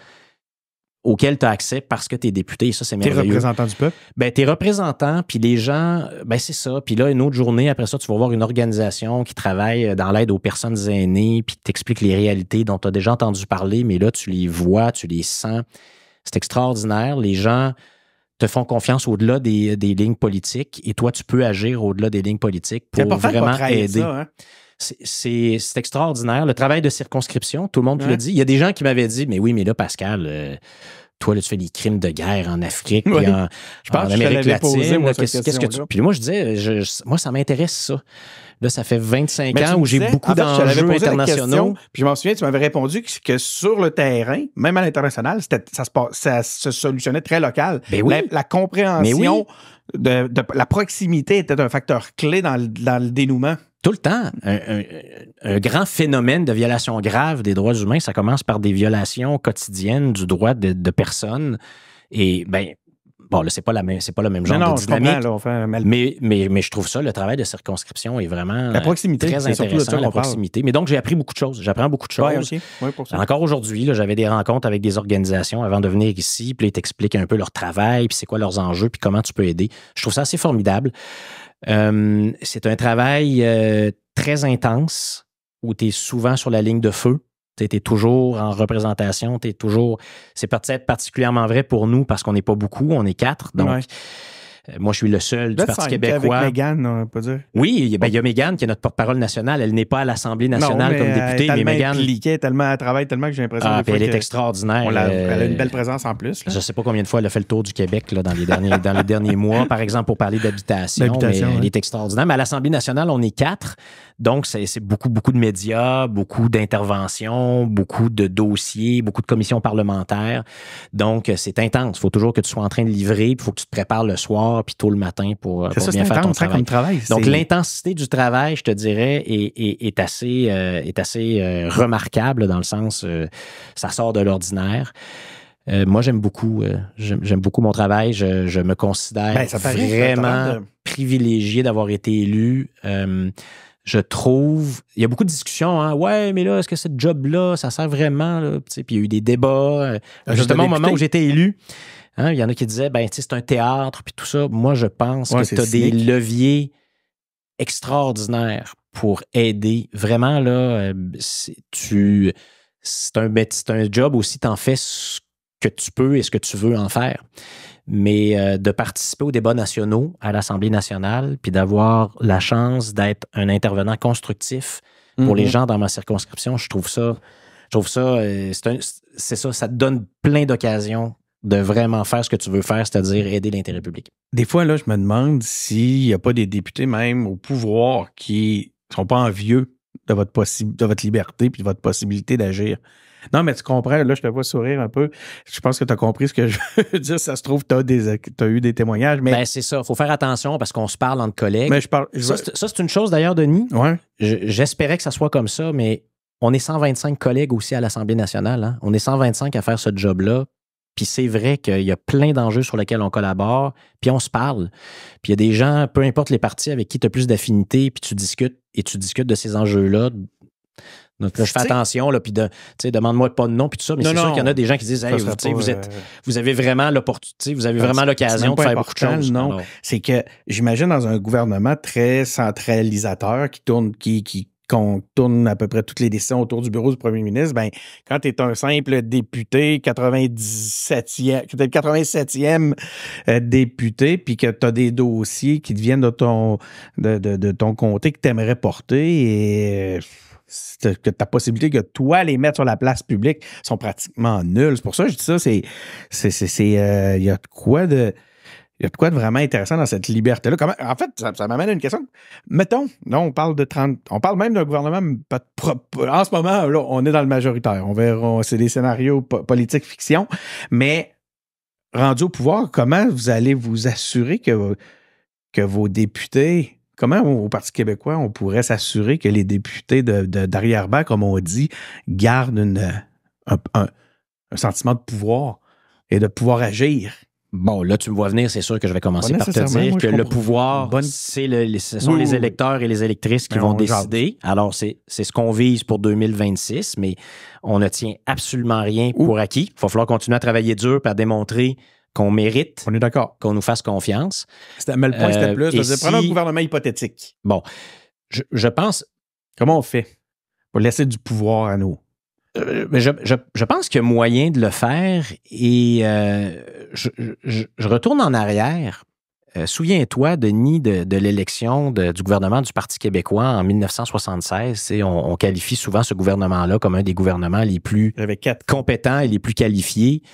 auxquelles tu as accès parce que tu es député. Et ça, c'est merveilleux. T'es représentant du peuple? T'es représentant, puis les gens, c'est ça. Puis là, une autre journée, après ça, tu vas voir une organisation qui travaille dans l'aide aux personnes aînées, puis t'explique les réalités dont tu as déjà entendu parler, mais là, tu les vois, tu les sens. C'est extraordinaire. Les gens te font confiance au-delà des lignes politiques et toi, tu peux agir au-delà des lignes politiques pour vraiment aider. Ça, hein? C'est extraordinaire. Le travail de circonscription, tout le monde le dit. Il y a des gens qui m'avaient dit, mais oui, mais là, Pascal, toi, là, tu fais des crimes de guerre en Afrique, puis en Amérique latine. Qu'est-ce que tu... Puis moi, je disais, moi, ça m'intéresse ça. Là, ça fait 25 ans où j'ai beaucoup d'enjeux internationaux. Puis je m'en souviens, tu m'avais répondu que sur le terrain, même à l'international, ça se solutionnait très local. Ben oui. La compréhension de la proximité était un facteur clé dans le dénouement. Tout le temps. Un grand phénomène de violation grave des droits humains, ça commence par des violations quotidiennes du droit de personnes. Et bon, là, c'est pas le même genre de dynamique. Mais je trouve ça, le travail de circonscription est vraiment la proximité, très intéressant, la proximité. Mais donc, j'ai appris beaucoup de choses. J'apprends beaucoup de choses. Ouais, pour ça. Encore aujourd'hui, là, j'avais des rencontres avec des organisations avant de venir ici, puis ils t'expliquent un peu leur travail, puis c'est quoi leurs enjeux, puis comment tu peux aider. Je trouve ça assez formidable. C'est un travail très intense où tu es souvent sur la ligne de feu. Tu es toujours en représentation. C'est peut-être particulièrement vrai pour nous parce qu'on n'est pas beaucoup, on est 4. Donc, moi, je suis le seul du Parti québécois. Avec Mégane, on peut dire. Oui, il y a Mégane qui est notre porte-parole nationale. Elle n'est pas à l'Assemblée nationale comme députée, mais Mégane. Elle travaille tellement que j'ai l'impression puis elle est extraordinaire. Elle a une belle présence en plus. Là. Je ne sais pas combien de fois elle a fait le tour du Québec là, dans les derniers mois, par exemple, pour parler d'habitation. Elle est extraordinaire. Mais à l'Assemblée nationale, on est 4. Donc, c'est beaucoup de médias, beaucoup d'interventions, beaucoup de dossiers, beaucoup de commissions parlementaires. Donc, c'est intense. Il faut toujours que tu sois en train de livrer, puis il faut que tu te prépares le soir soir puis tôt le matin pour bien faire ton travail. Comme travail. Donc, l'intensité du travail, je te dirais, est assez remarquable dans le sens, ça sort de l'ordinaire. Moi, j'aime beaucoup mon travail. Je me considère vraiment privilégié d'avoir été élu. Je trouve, il y a beaucoup de discussions, hein. Ouais, mais là, est-ce que ce job-là, ça sert vraiment? Là? Puis il y a eu des débats. Justement, au moment où j'étais élu, hein, il y en a qui disaient, c'est un théâtre, puis tout ça. Moi, je pense que tu as des leviers extraordinaires pour aider. Vraiment, là, c'est un job aussi, tu en fais ce que tu peux et ce que tu veux en faire. Mais de participer aux débats nationaux à l'Assemblée nationale, puis d'avoir la chance d'être un intervenant constructif pour les gens dans ma circonscription, je trouve ça, c'est ça, ça te donne plein d'occasions de vraiment faire ce que tu veux faire, c'est-à-dire aider l'intérêt public. Des fois, là, je me demande s'il n'y a pas des députés même au pouvoir qui sont pas envieux de votre liberté puis de votre possibilité d'agir. Non, mais tu comprends, là, je te vois sourire un peu. Je pense que tu as compris ce que je veux dire. Ça se trouve, tu as eu des témoignages. Mais... c'est ça. Il faut faire attention parce qu'on se parle entre collègues. Mais ça, c'est une chose d'ailleurs, Denis. Ouais. J'espérais que ça soit comme ça, mais on est 125 collègues aussi à l'Assemblée nationale. Hein? On est 125 à faire ce job-là. Puis c'est vrai qu'il y a plein d'enjeux sur lesquels on collabore, puis on se parle. Puis il y a des gens, peu importe les partis avec qui tu as plus d'affinité, puis tu discutes de ces enjeux-là. Donc là, je fais attention, là, puis demande-moi pas de nom, puis tout ça, mais c'est sûr qu'il y en a des gens qui disent, hey, vous avez vraiment l'opportunité, vous avez vraiment l'occasion de faire beaucoup de choses. Non, c'est que j'imagine dans un gouvernement très centralisateur qui qu'on tourne à peu près toutes les décisions autour du bureau du premier ministre, quand tu es un simple député, 87e député, puis que tu as des dossiers qui te viennent de ton comté que tu aimerais porter et que ta possibilité que toi les mettre sur la place publique sont pratiquement nulles. C'est pour ça que je dis ça, il y a de quoi de vraiment intéressant dans cette liberté-là. En fait, ça m'amène à une question. Mettons, là, on parle même d'un gouvernement, en ce moment, là, on est dans le majoritaire. On verra, c'est des scénarios politiques fiction, mais rendu au pouvoir, comment vous allez vous assurer que vos députés, comment au Parti québécois, on pourrait s'assurer que les députés d'arrière-ban, comme on dit, gardent un sentiment de pouvoir et de pouvoir agir? Bon, là, tu me vois venir, c'est sûr que je vais commencer par te dire que le pouvoir, ce sont les électeurs et les électrices qui vont décider. Alors, c'est ce qu'on vise pour 2026, mais on ne tient absolument rien pour acquis. Il va falloir continuer à travailler dur pour démontrer qu'on mérite. On est d'accord. Qu'on nous fasse confiance. Mais le point, c'était plus. Prenons un gouvernement hypothétique. Bon, je pense... Comment on fait pour laisser du pouvoir à nous? Je pense qu'il y a moyen de le faire et je retourne en arrière. Souviens-toi, Denis, de l'élection du gouvernement du Parti québécois en 1976. On qualifie souvent ce gouvernement-là comme un des gouvernements les plus compétents et les plus qualifiés.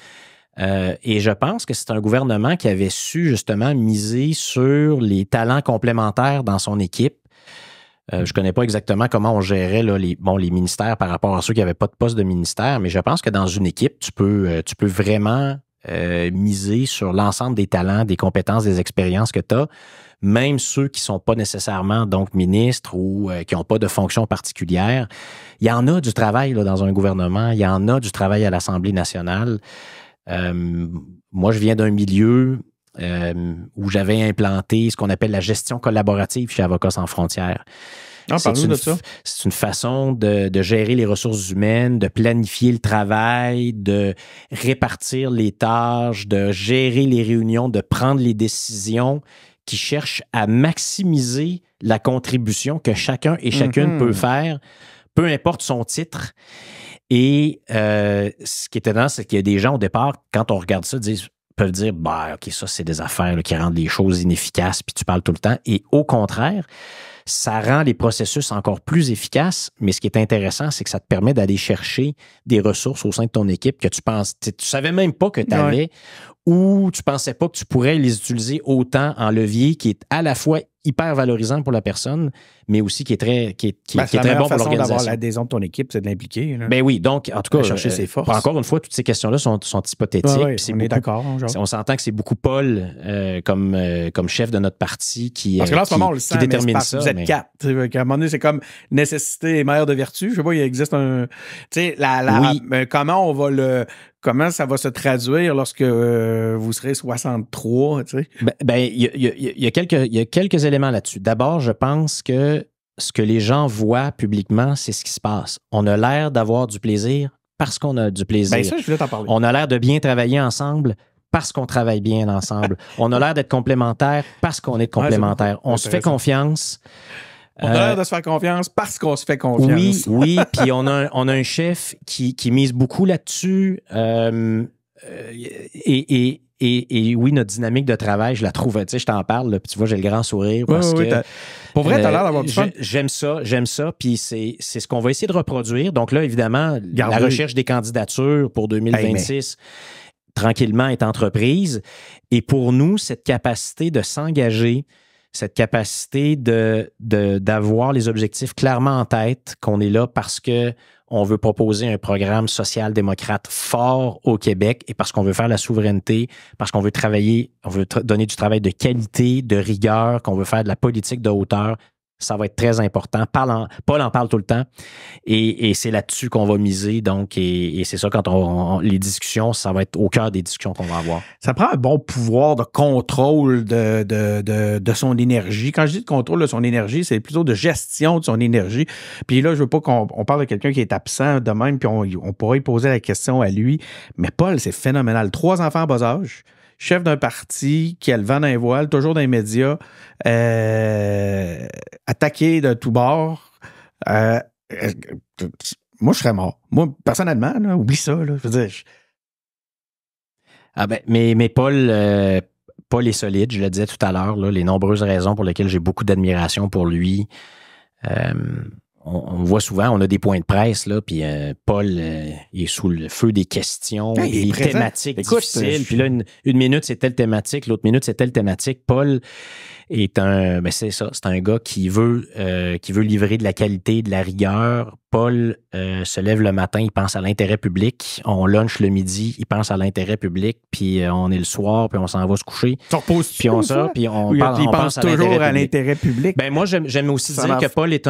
Et je pense que c'est un gouvernement qui avait su justement miser sur les talents complémentaires dans son équipe. Je ne connais pas exactement comment on gérait là, les ministères par rapport à ceux qui n'avaient pas de poste de ministère, mais je pense que dans une équipe, tu peux vraiment miser sur l'ensemble des talents, des compétences, des expériences que tu as, même ceux qui ne sont pas nécessairement donc ministres ou qui n'ont pas de fonction particulière. Il y en a du travail là, dans un gouvernement, il y en a du travail à l'Assemblée nationale. Moi, je viens d'un milieu où j'avais implanté ce qu'on appelle la gestion collaborative chez Avocats sans frontières. Parle-nous de ça. C'est une façon de gérer les ressources humaines, de planifier le travail, de répartir les tâches, de gérer les réunions, de prendre les décisions qui cherchent à maximiser la contribution que chacun et chacune peut faire, peu importe son titre. Et ce qui est étonnant, c'est qu'il y a des gens au départ, quand on regarde ça, peuvent dire, OK, ça, c'est des affaires là, qui rendent les choses inefficaces, puis tu parles tout le temps. Et au contraire, ça rend les processus encore plus efficaces, mais ce qui est intéressant, c'est que ça te permet d'aller chercher des ressources au sein de ton équipe que tu savais même pas que tu avais ou tu pensais pas que tu pourrais les utiliser autant en levier qui est à la fois hyper valorisant pour la personne, mais aussi qui est très, qui est c'est très la meilleure bon pour façon d'avoir l'organisation. l'adhésion de ton équipe, c'est de l'impliquer. Là. Ben oui, donc, en tout cas, chercher ses forces. Encore une fois, toutes ces questions-là sont hypothétiques. Ouais, puis on est d'accord. On s'entend que c'est beaucoup Paul comme chef de notre parti qui parce que là, en ce moment, on le sent, détermine mais ça. Vous êtes quatre. À un moment donné, c'est comme nécessité et mère de vertu. Je sais pas, il existe un... Tu sais, Oui. comment on va le... Comment ça va se traduire lorsque vous serez 63, tu sais? Il y a quelques éléments là-dessus. D'abord, je pense que ce que les gens voient publiquement, c'est ce qui se passe. On a l'air d'avoir du plaisir parce qu'on a du plaisir. Bien ça, je voulais t'en parler. On a l'air de bien travailler ensemble parce qu'on travaille bien ensemble. On a l'air d'être complémentaires parce qu'on est complémentaires. On se fait confiance. On a l'air de se faire confiance parce qu'on se fait confiance. Oui, puis on a un chef qui mise beaucoup là-dessus. Et oui, notre dynamique de travail, je la trouve, tu sais, je t'en parle, là, puis tu vois, j'ai le grand sourire parce que... Pour vrai, t'as l'air d'avoir du fun. J'aime ça, puis c'est ce qu'on va essayer de reproduire. Donc là, évidemment, la recherche des candidatures pour 2026, tranquillement, est entreprise. Et pour nous, cette capacité de s'engager, cette capacité d'avoir les objectifs clairement en tête, qu'on est là parce que on veut proposer un programme social-démocrate fort au Québec et parce qu'on veut faire la souveraineté, parce qu'on veut travailler, on veut donner du travail de qualité, de rigueur, qu'on veut faire de la politique de hauteur. Ça va être très important. Paul en parle tout le temps et c'est là-dessus qu'on va miser. Donc, et c'est ça, quand les discussions, ça va être au cœur des discussions qu'on va avoir. Ça prend un bon pouvoir de contrôle de son énergie. Quand je dis de contrôle de son énergie, c'est plutôt de gestion de son énergie. Puis là, je veux pas qu'on parle de quelqu'un qui est absent de même, puis on pourrait y poser la question à lui. Mais Paul, c'est phénoménal. 3 enfants en bas âge. Chef d'un parti qui a le vent dans les voiles, toujours dans les médias, attaqué de tous bords. Moi, je serais mort. Moi, personnellement, là, oublie ça. Là, je veux dire, mais Paul est solide, je le disais tout à l'heure, là, les nombreuses raisons pour lesquelles j'ai beaucoup d'admiration pour lui. On voit souvent, on a des points de presse, là, puis Paul est sous le feu des questions, des thématiques difficiles. Puis là, une minute, c'est telle thématique, l'autre minute, c'est telle thématique. Paul est c'est ça, c'est un gars qui veut livrer de la qualité, de la rigueur. Paul se lève le matin, il pense à l'intérêt public. On lunch le midi, il pense à l'intérêt public. Puis on est le soir, puis on s'en va se coucher. Puis on sort, puis on pense toujours à l'intérêt public. Ben moi, j'aime aussi dire que Paul est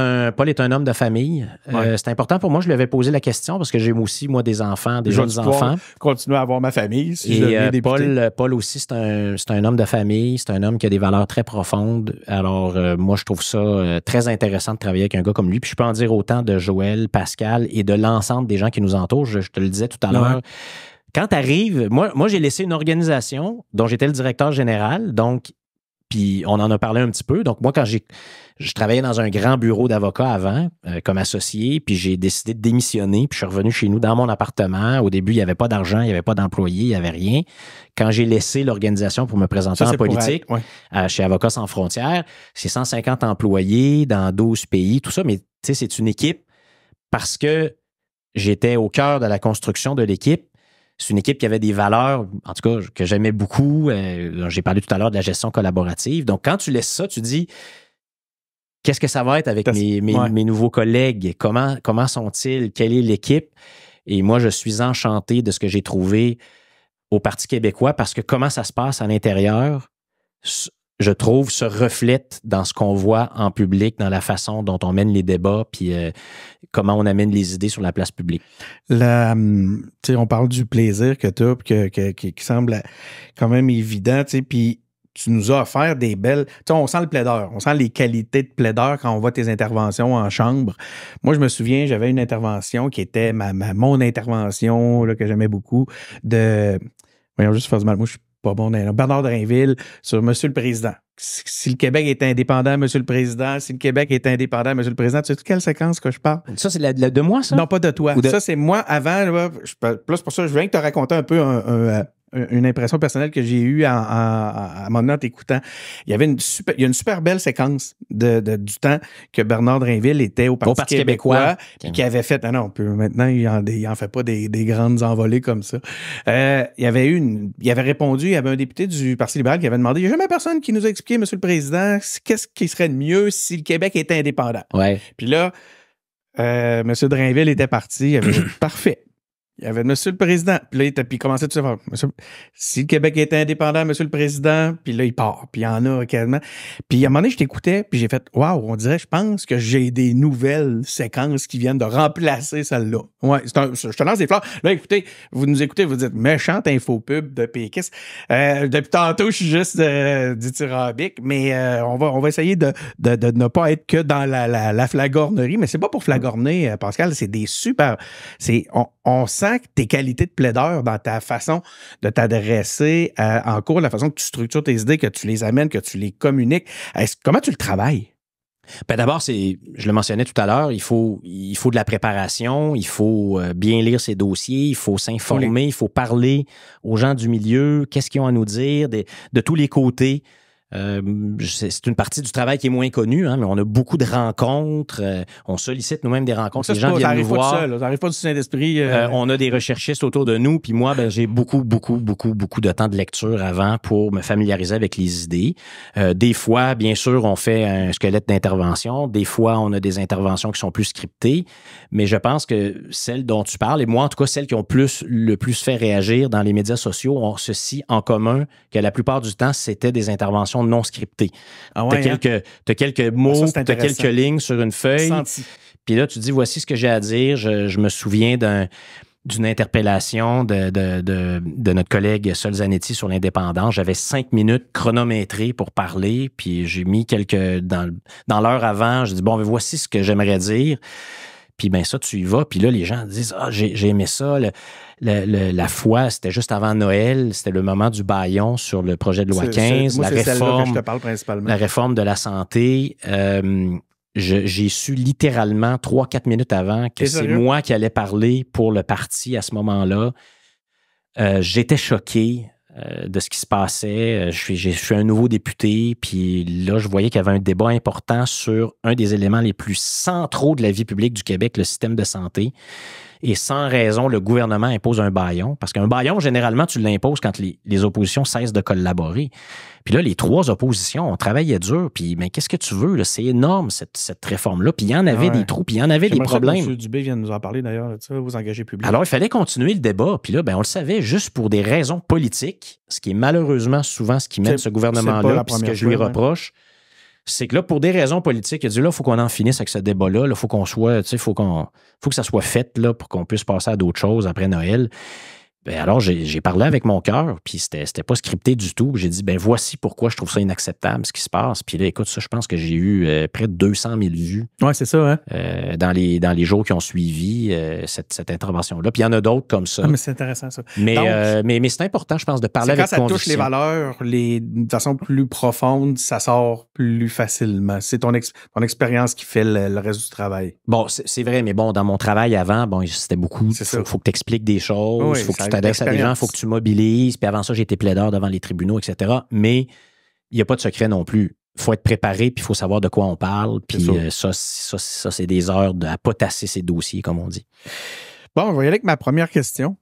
un homme de famille. Ouais. C'est important pour moi. Je lui avais posé la question parce que j'ai aussi, moi, des enfants, des jeunes enfants. Continuer à avoir ma famille si je deviens député. Paul aussi, c'est un homme de famille. C'est un homme qui a des valeurs très profondes. Alors, moi, je trouve ça très intéressant de travailler avec un gars comme lui. Puis je peux en dire autant de Joël, Pascal et de l'ensemble des gens qui nous entourent. Je te le disais tout à l'heure. Quand tu arrives, moi, j'ai laissé une organisation dont j'étais le directeur général. Donc, puis on en a parlé un petit peu. Donc, moi, quand je travaillais dans un grand bureau d'avocats avant, comme associé, puis j'ai décidé de démissionner, puis je suis revenu chez nous dans mon appartement. Au début, il n'y avait pas d'argent, il n'y avait pas d'employés, il n'y avait rien. Quand j'ai laissé l'organisation pour me présenter en politique, chez Avocats sans frontières, c'est 150 employés dans 12 pays, tout ça, mais tu sais, c'est une équipe parce que j'étais au cœur de la construction de l'équipe. C'est une équipe qui avait des valeurs, en tout cas, que j'aimais beaucoup. J'ai parlé tout à l'heure de la gestion collaborative. Donc, quand tu laisses ça, tu dis, qu'est-ce que ça va être avec mes nouveaux collègues? Comment sont-ils? Quelle est l'équipe? Et moi, je suis enchanté de ce que j'ai trouvé au Parti québécois parce que comment ça se passe à l'intérieur, je trouve, se reflète dans ce qu'on voit en public, dans la façon dont on mène les débats, puis comment on amène les idées sur la place publique. On parle du plaisir que tu as, qui semble quand même évident, puis tu nous as offert des belles... on sent le plaideur, on sent les qualités de plaideur quand on voit tes interventions en chambre. Moi, je me souviens, j'avais une intervention qui était mon intervention, là, que j'aimais beaucoup, voyons juste faire du mal, moi, je suis pas bon, Bernard Drainville sur Monsieur le Président. Si le Québec est indépendant, Monsieur le Président, si le Québec est indépendant, Monsieur le Président, tu sais de quelle séquence que je parle? Ça, c'est de moi, ça? Non, pas de toi. Ça, c'est moi avant. Là, c'est pour ça que je viens de te raconter un peu une impression personnelle que j'ai eue à mon en t'écoutant. Il y a une super belle séquence du temps que Bernard Drinville était au Parti québécois. Puis qui avait fait, maintenant, il en fait pas des grandes envolées comme ça. Il avait répondu, il y avait un député du Parti libéral qui avait demandé, il n'y a jamais personne qui nous a expliqué, Monsieur le Président, qu'est-ce qui serait de mieux si le Québec était indépendant. Ouais. Puis là, M. Drainville était parti, il avait dit, parfait. Il y avait Monsieur le Président. Puis là, il commençait tout ça. Si le Québec était indépendant, Monsieur le Président, puis là, il part. Puis il y en a quasiment. Puis à un moment donné, je t'écoutais, puis j'ai fait waouh, on dirait, je pense que j'ai des nouvelles séquences qui viennent de remplacer celle-là. Ouais, je te lance des fleurs. Là, écoutez, vous nous écoutez, vous dites méchante infopub de péquiste. Depuis tantôt, je suis juste dithyrambique, mais on va essayer de ne pas être que dans la flagornerie. Mais c'est pas pour flagorner, Pascal, c'est des super. On sent que tes qualités de plaideur dans ta façon de t'adresser en cours, la façon que tu structures tes idées, que tu les amènes, que tu les communiques. Comment tu le travailles? Ben d'abord, je le mentionnais tout à l'heure, il faut de la préparation, il faut bien lire ses dossiers, il faut s'informer, il faut parler aux gens du milieu, qu'est-ce qu'ils ont à nous dire, de tous les côtés. C'est une partie du travail qui est moins connue, hein, mais on a beaucoup de rencontres. On sollicite nous-mêmes des rencontres. Les gens viennent nous voir. Ça n'arrive pas du Saint-Esprit. On a des recherchistes autour de nous. Puis moi, j'ai beaucoup de temps de lecture avant pour me familiariser avec les idées. Des fois, bien sûr, on fait un squelette d'intervention. Des fois, on a des interventions qui sont plus scriptées. Mais je pense que celles dont tu parles, et moi, en tout cas, celles qui ont le plus fait réagir dans les médias sociaux, ont ceci en commun que la plupart du temps, c'était des interventions non scriptées. Ah ouais, t'as quelques mots, t'as quelques lignes sur une feuille. Puis là, tu dis, voici ce que j'ai à dire. Je me souviens d'une interpellation de notre collègue Sol Zanetti sur l'indépendance. J'avais 5 minutes chronométrées pour parler, puis j'ai mis dans l'heure avant, j'ai dit, bon, voici ce que j'aimerais dire. Puis ben ça, tu y vas. Puis là, les gens disent, j'ai aimé ça. La foi, c'était juste avant Noël. C'était le moment du bâillon sur le projet de loi 15. Moi, c'est celle-là que je te parle principalement. La réforme de la santé. J'ai su littéralement 3-4 minutes avant que c'est moi qui allais parler pour le parti à ce moment-là. J'étais choqué de ce qui se passait. Je suis un nouveau député, puis là, je voyais qu'il y avait un débat important sur un des éléments les plus centraux de la vie publique du Québec, le système de santé. Et sans raison, le gouvernement impose un bâillon. Parce qu'un bâillon, généralement, tu l'imposes quand les oppositions cessent de collaborer. Puis là, les 3 oppositions, on travaillait dur. Puis, mais qu'est-ce que tu veux? Là? C'est énorme, cette réforme-là. Puis il y en avait des trous, puis il y en avait des problèmes. M. Dubé vient de nous en parler, d'ailleurs, de ça, aux engagés publics. Alors, il fallait continuer le débat. Puis là, on le savait, juste pour des raisons politiques, ce qui est malheureusement souvent ce qui mène ce gouvernement-là, puis ce que je lui reproche, c'est que là, pour des raisons politiques, il a dit là, il faut qu'on en finisse avec ce débat-là. Il faut qu'on soit, tu sais, faut que ça soit fait là, pour qu'on puisse passer à d'autres choses après Noël. Ben alors, j'ai parlé avec mon cœur, puis c'était pas scripté du tout. J'ai dit, voici pourquoi je trouve ça inacceptable, ce qui se passe. Puis là, écoute, ça, je pense que j'ai eu près de 200 000 vues. Oui, c'est ça, dans les jours qui ont suivi cette intervention-là. Puis il y en a d'autres comme ça. Ah, mais c'est intéressant, ça. Mais c'est important, je pense, de parler avec conviction. Quand ça touche les valeurs, de façon plus profonde, ça sort plus facilement. C'est ton expérience qui fait le reste du travail. Bon, c'est vrai, mais bon, dans mon travail avant, c'était beaucoup. Faut que tu expliques des choses, faut que tu t'adresses à des gens, il faut que tu mobilises. Puis avant ça, j'ai été plaideur devant les tribunaux, etc. Mais il n'y a pas de secret non plus. Il faut être préparé, puis il faut savoir de quoi on parle. Puis ça, c'est des heures à potasser ces dossiers, comme on dit. Bon, on va y aller avec ma première question.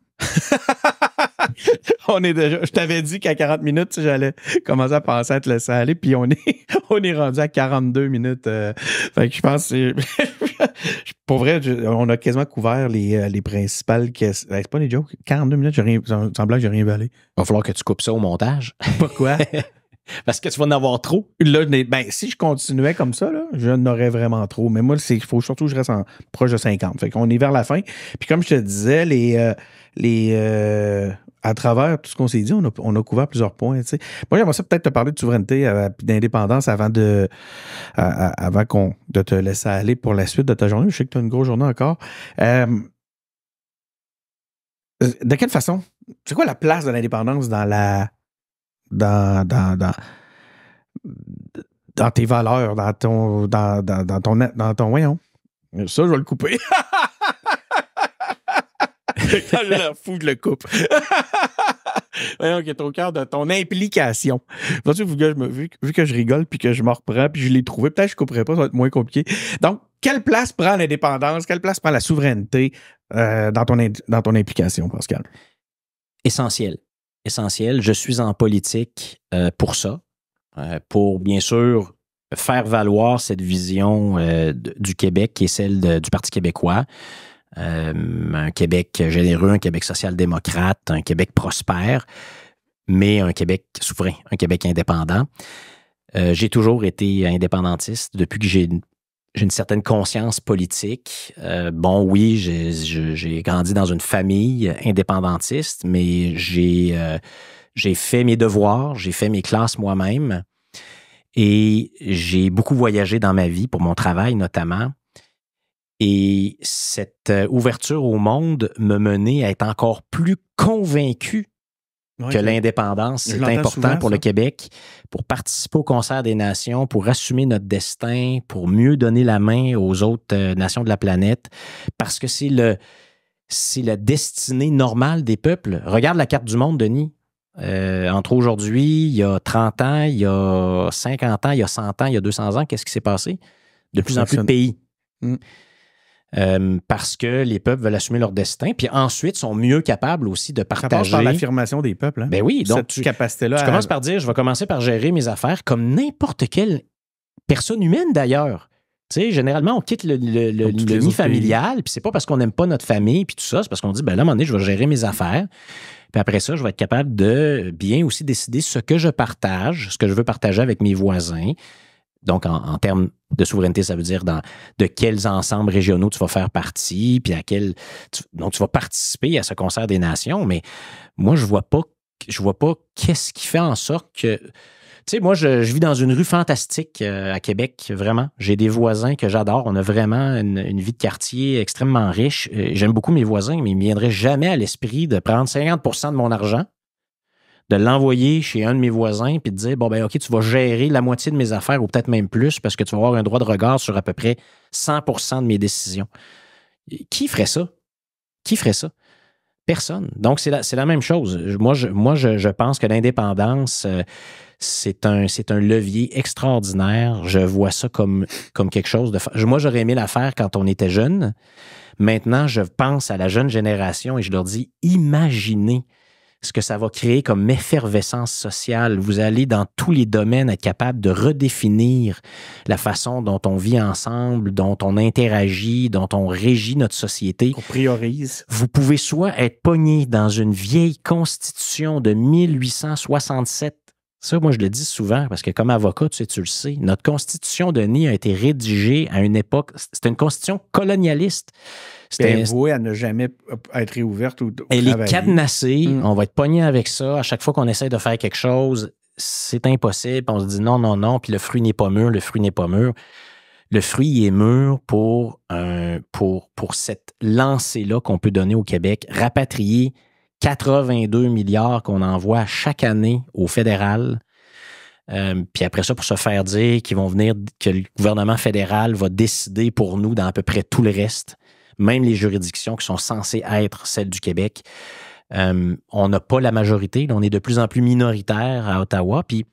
Je t'avais dit qu'à 40 minutes, j'allais commencer à penser à te laisser aller, puis on est rendu à 42 minutes. Fait que je pense que pour vrai, on a quasiment couvert les principales questions. C'est pas des jokes. 42 minutes, semblant que j'ai rien valé. Il va falloir que tu coupes ça au montage. Pourquoi? Parce que tu vas en avoir trop. Là, si je continuais comme ça, là, je n'aurais vraiment trop. Mais moi, il faut surtout que je reste proche de 50. Fait qu'on est vers la fin. Puis comme je te disais, à travers tout ce qu'on s'est dit, on a couvert plusieurs points. T'sais. Moi, j'aimerais ça peut-être te parler de souveraineté et d'indépendance avant de te laisser aller pour la suite de ta journée. Je sais que tu as une grosse journée encore. De quelle façon? C'est quoi la place de l'indépendance dans tes valeurs, dans ton voyons. Ça, je vais le couper. Quand je le fous, je le coupe. Voyons, qui est au cœur de ton implication. Vu que je rigole, puis que je me reprends, puis je l'ai trouvé, peut-être que je ne couperai pas, ça va être moins compliqué. Donc, quelle place prend l'indépendance, quelle place prend la souveraineté dans ton implication, Pascal? Essentiel. Essentiel. Je suis en politique pour ça, pour bien sûr faire valoir cette vision du Québec qui est celle du Parti québécois. Un Québec généreux, un Québec social-démocrate, un Québec prospère, mais un Québec souverain, un Québec indépendant. J'ai toujours été indépendantiste depuis que j'ai une certaine conscience politique. Oui, j'ai grandi dans une famille indépendantiste, mais j'ai fait mes devoirs, j'ai fait mes classes moi-même et j'ai beaucoup voyagé dans ma vie pour mon travail notamment. Et cette ouverture au monde me menait à être encore plus convaincu que l'indépendance, c'est important pour le Québec, pour participer au concert des nations, pour assumer notre destin, pour mieux donner la main aux autres nations de la planète, parce que c'est la destinée normale des peuples. Regarde la carte du monde, Denis. Entre aujourd'hui, il y a 30 ans, il y a 50 ans, il y a 100 ans, il y a 200 ans, qu'est-ce qui s'est passé? De plus en plus de pays. Parce que les peuples veulent assumer leur destin, puis ensuite sont mieux capables aussi de partager. Ça passe par l'affirmation des peuples. Hein? Ben oui, donc cette capacité-là. Tu commences par dire, je vais commencer par gérer mes affaires comme n'importe quelle personne humaine d'ailleurs. Tu sais, généralement, on quitte le nid familial, puis c'est pas parce qu'on n'aime pas notre famille, puis tout ça, c'est parce qu'on dit, ben là, à un moment donné, je vais gérer mes affaires. Puis après ça, je vais être capable de bien aussi décider ce que je partage, ce que je veux partager avec mes voisins. Donc, en termes de souveraineté, ça veut dire de quels ensembles régionaux tu vas faire partie, puis donc tu vas participer à ce concert des nations. Mais moi, je vois pas qu'est-ce qui fait en sorte que... Tu sais, moi, je vis dans une rue fantastique à Québec, vraiment. J'ai des voisins que j'adore. On a vraiment une vie de quartier extrêmement riche. J'aime beaucoup mes voisins, mais il ne me viendrait jamais à l'esprit de prendre 50% de mon argent, de l'envoyer chez un de mes voisins puis de dire, OK, tu vas gérer la moitié de mes affaires ou peut-être même plus parce que tu vas avoir un droit de regard sur à peu près 100% de mes décisions. Qui ferait ça? Qui ferait ça? Personne. Donc, c'est la même chose. Moi, je pense que l'indépendance, c'est un levier extraordinaire. Je vois ça comme quelque chose de... Moi, j'aurais aimé la faire quand on était jeune. Maintenant, je pense à la jeune génération et je leur dis, imaginez ce que ça va créer comme effervescence sociale. Vous allez dans tous les domaines être capable de redéfinir la façon dont on vit ensemble, dont on interagit, dont on régit notre société. Qu'on priorise. Vous pouvez soit être pogné dans une vieille constitution de 1867. Ça, moi, je le dis souvent parce que comme avocat, tu le sais, notre constitution de Denis a été rédigée à une époque, c'était une constitution colonialiste. Elle est vouée à ne jamais être réouverte ou elle est cadenassée. On va être pogné avec ça. À chaque fois qu'on essaie de faire quelque chose, c'est impossible. On se dit non, puis le fruit n'est pas mûr, le fruit n'est pas mûr. Le fruit est mûr pour cette lancée-là qu'on peut donner au Québec, rapatrier 82 milliards qu'on envoie chaque année au fédéral. Puis après ça, pour se faire dire que le gouvernement fédéral va décider pour nous dans à peu près tout le reste, même les juridictions qui sont censées être celles du Québec. On n'a pas la majorité, on est de plus en plus minoritaire à Ottawa. Puis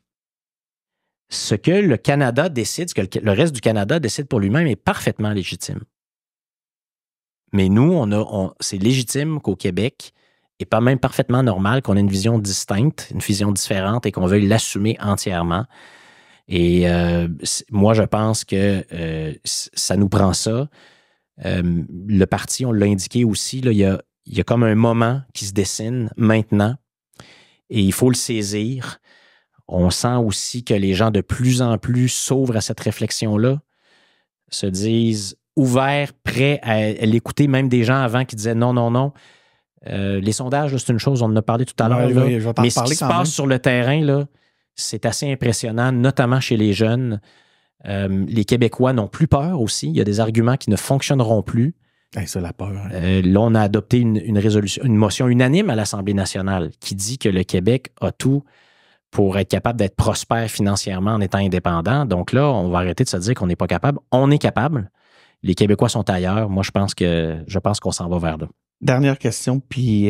ce que le Canada décide, ce que le reste du Canada décide pour lui-même est parfaitement légitime. Mais nous, c'est légitime qu'au Québec, et pas même parfaitement normal qu'on ait une vision distincte, une vision différente et qu'on veuille l'assumer entièrement. Et moi, je pense que ça nous prend ça. Le parti, on l'a indiqué aussi, là, il y a comme un moment qui se dessine maintenant et il faut le saisir. On sent aussi que les gens de plus en plus s'ouvrent à cette réflexion-là, se disent ouverts, prêts à l'écouter, même des gens avant qui disaient non. Les sondages, là, c'est une chose, on en a parlé tout à l'heure. Mais ce qui se passe sur le terrain, là, c'est assez impressionnant, notamment chez les jeunes. Les Québécois n'ont plus peur aussi. Il y a des arguments qui ne fonctionneront plus. C'est la peur. Là, on a adopté une résolution, une motion unanime à l'Assemblée nationale qui dit que le Québec a tout pour être capable d'être prospère financièrement en étant indépendant. Donc là, on va arrêter de se dire qu'on n'est pas capable. On est capable. Les Québécois sont ailleurs. Moi, je pense qu'on s'en va vers là. Dernière question, puis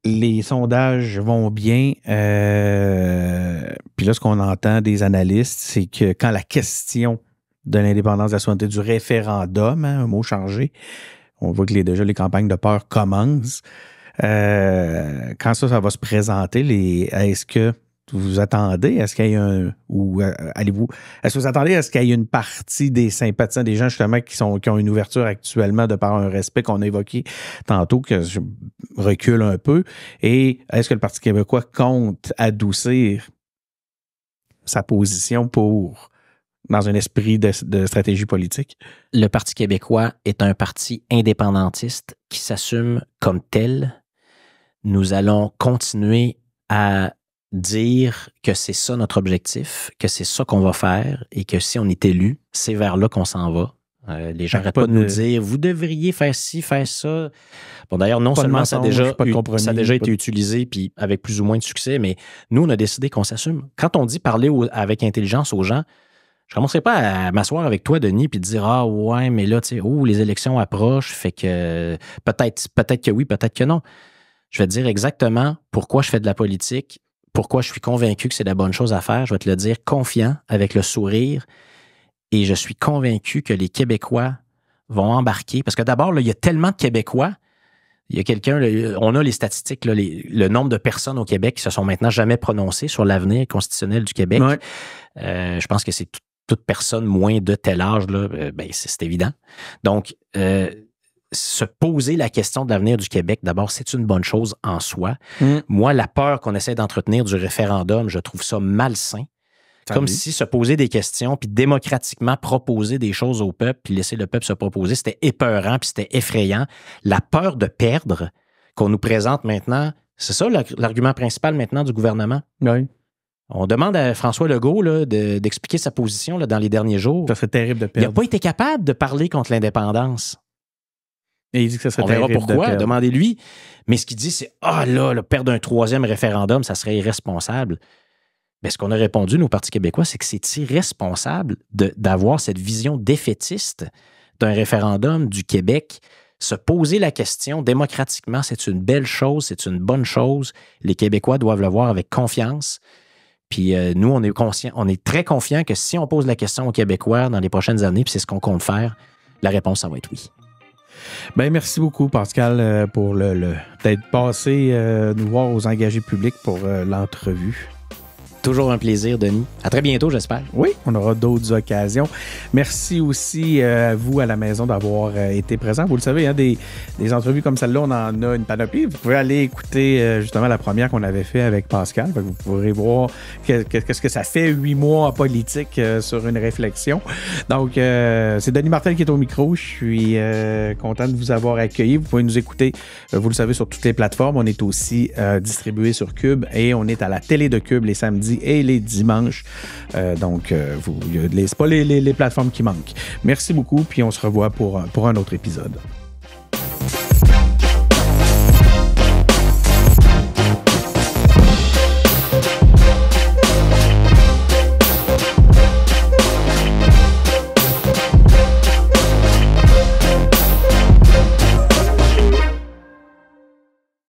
les sondages vont bien. Puis là, ce qu'on entend des analystes, c'est que quand la question de l'indépendance de la souveraineté du référendum, un mot chargé, on voit que déjà les campagnes de peur commencent. Quand ça va se présenter, est-ce que vous attendez à ce qu'il y ait est-ce que vous attendez à ce qu'il y ait une partie des sympathisants, des gens justement qui ont une ouverture actuellement de par un respect qu'on a évoqué tantôt, que je recule un peu, et est-ce que le Parti québécois compte adoucir sa position dans un esprit de stratégie politique? Le Parti québécois est un parti indépendantiste qui s'assume comme tel. Nous allons continuer à dire que c'est ça notre objectif, que c'est ça qu'on va faire et que si on est élu, c'est vers là qu'on s'en va. Les gens n'arrêtent pas de nous dire « Vous devriez faire ci, faire ça ». Bon, d'ailleurs, non seulement ça a déjà été utilisé puis avec plus ou moins de succès, mais nous, on a décidé qu'on s'assume. Quand on dit parler avec intelligence aux gens, je ne commencerai pas à m'asseoir avec toi, Denis, puis te dire « Ah ouais, mais là, tu sais, les élections approchent, fait que peut-être que oui, peut-être que non ». Je vais te dire exactement pourquoi je fais de la politique, pourquoi je suis convaincu que c'est la bonne chose à faire. Je vais te le dire confiant, avec le sourire. Et je suis convaincu que les Québécois vont embarquer. Parce que d'abord, là, il y a tellement de Québécois. Il y a on a les statistiques, là, le nombre de personnes au Québec qui se sont maintenant jamais prononcées sur l'avenir constitutionnel du Québec. Ouais. Je pense que c'est toute personne moins de tel âge, là, c'est évident. Donc, se poser la question de l'avenir du Québec, d'abord, c'est une bonne chose en soi. Moi, la peur qu'on essaie d'entretenir du référendum, je trouve ça malsain. Comme si se poser des questions, puis démocratiquement proposer des choses au peuple, puis laisser le peuple se proposer, c'était épeurant, puis c'était effrayant. La peur de perdre qu'on nous présente maintenant, c'est ça l'argument principal maintenant du gouvernement. Oui. On demande à François Legault là, d'expliquer sa position là, dans les derniers jours. Ça serait terrible de perdre. Il n'a pas été capable de parler contre l'indépendance. Et il dit que ça serait on verra pourquoi, demandez-lui. Mais ce qu'il dit, c'est « Ah là, perdre un troisième référendum, ça serait irresponsable. » Mais ce qu'on a répondu, nous, au Parti québécois, c'est que c'est irresponsable d'avoir cette vision défaitiste d'un référendum du Québec. Se poser la question démocratiquement, c'est une belle chose, c'est une bonne chose. Les Québécois doivent le voir avec confiance. Puis nous, on est très confiants que si on pose la question aux Québécois dans les prochaines années, puis c'est ce qu'on compte faire, la réponse, ça va être oui. Bien, merci beaucoup, Pascal, pour d'être passé nous voir aux engagés publics pour l'entrevue. Toujours un plaisir, Denis. À très bientôt, j'espère. Oui, on aura d'autres occasions. Merci aussi à vous à la maison d'avoir été présent. Vous le savez, hein, des entrevues comme celle-là, on en a une panoplie. Vous pouvez aller écouter justement la première qu'on avait fait avec Pascal. Vous pourrez voir qu'est-ce que ça fait 8 mois en politique sur une réflexion. Donc, c'est Denis Martel qui est au micro. Je suis content de vous avoir accueilli. Vous pouvez nous écouter, vous le savez, sur toutes les plateformes. On est aussi distribué sur Cube et on est à la télé de Cube les samedis et les dimanches. Donc, c'est pas les plateformes qui manquent. Merci beaucoup, puis on se revoit pour un autre épisode.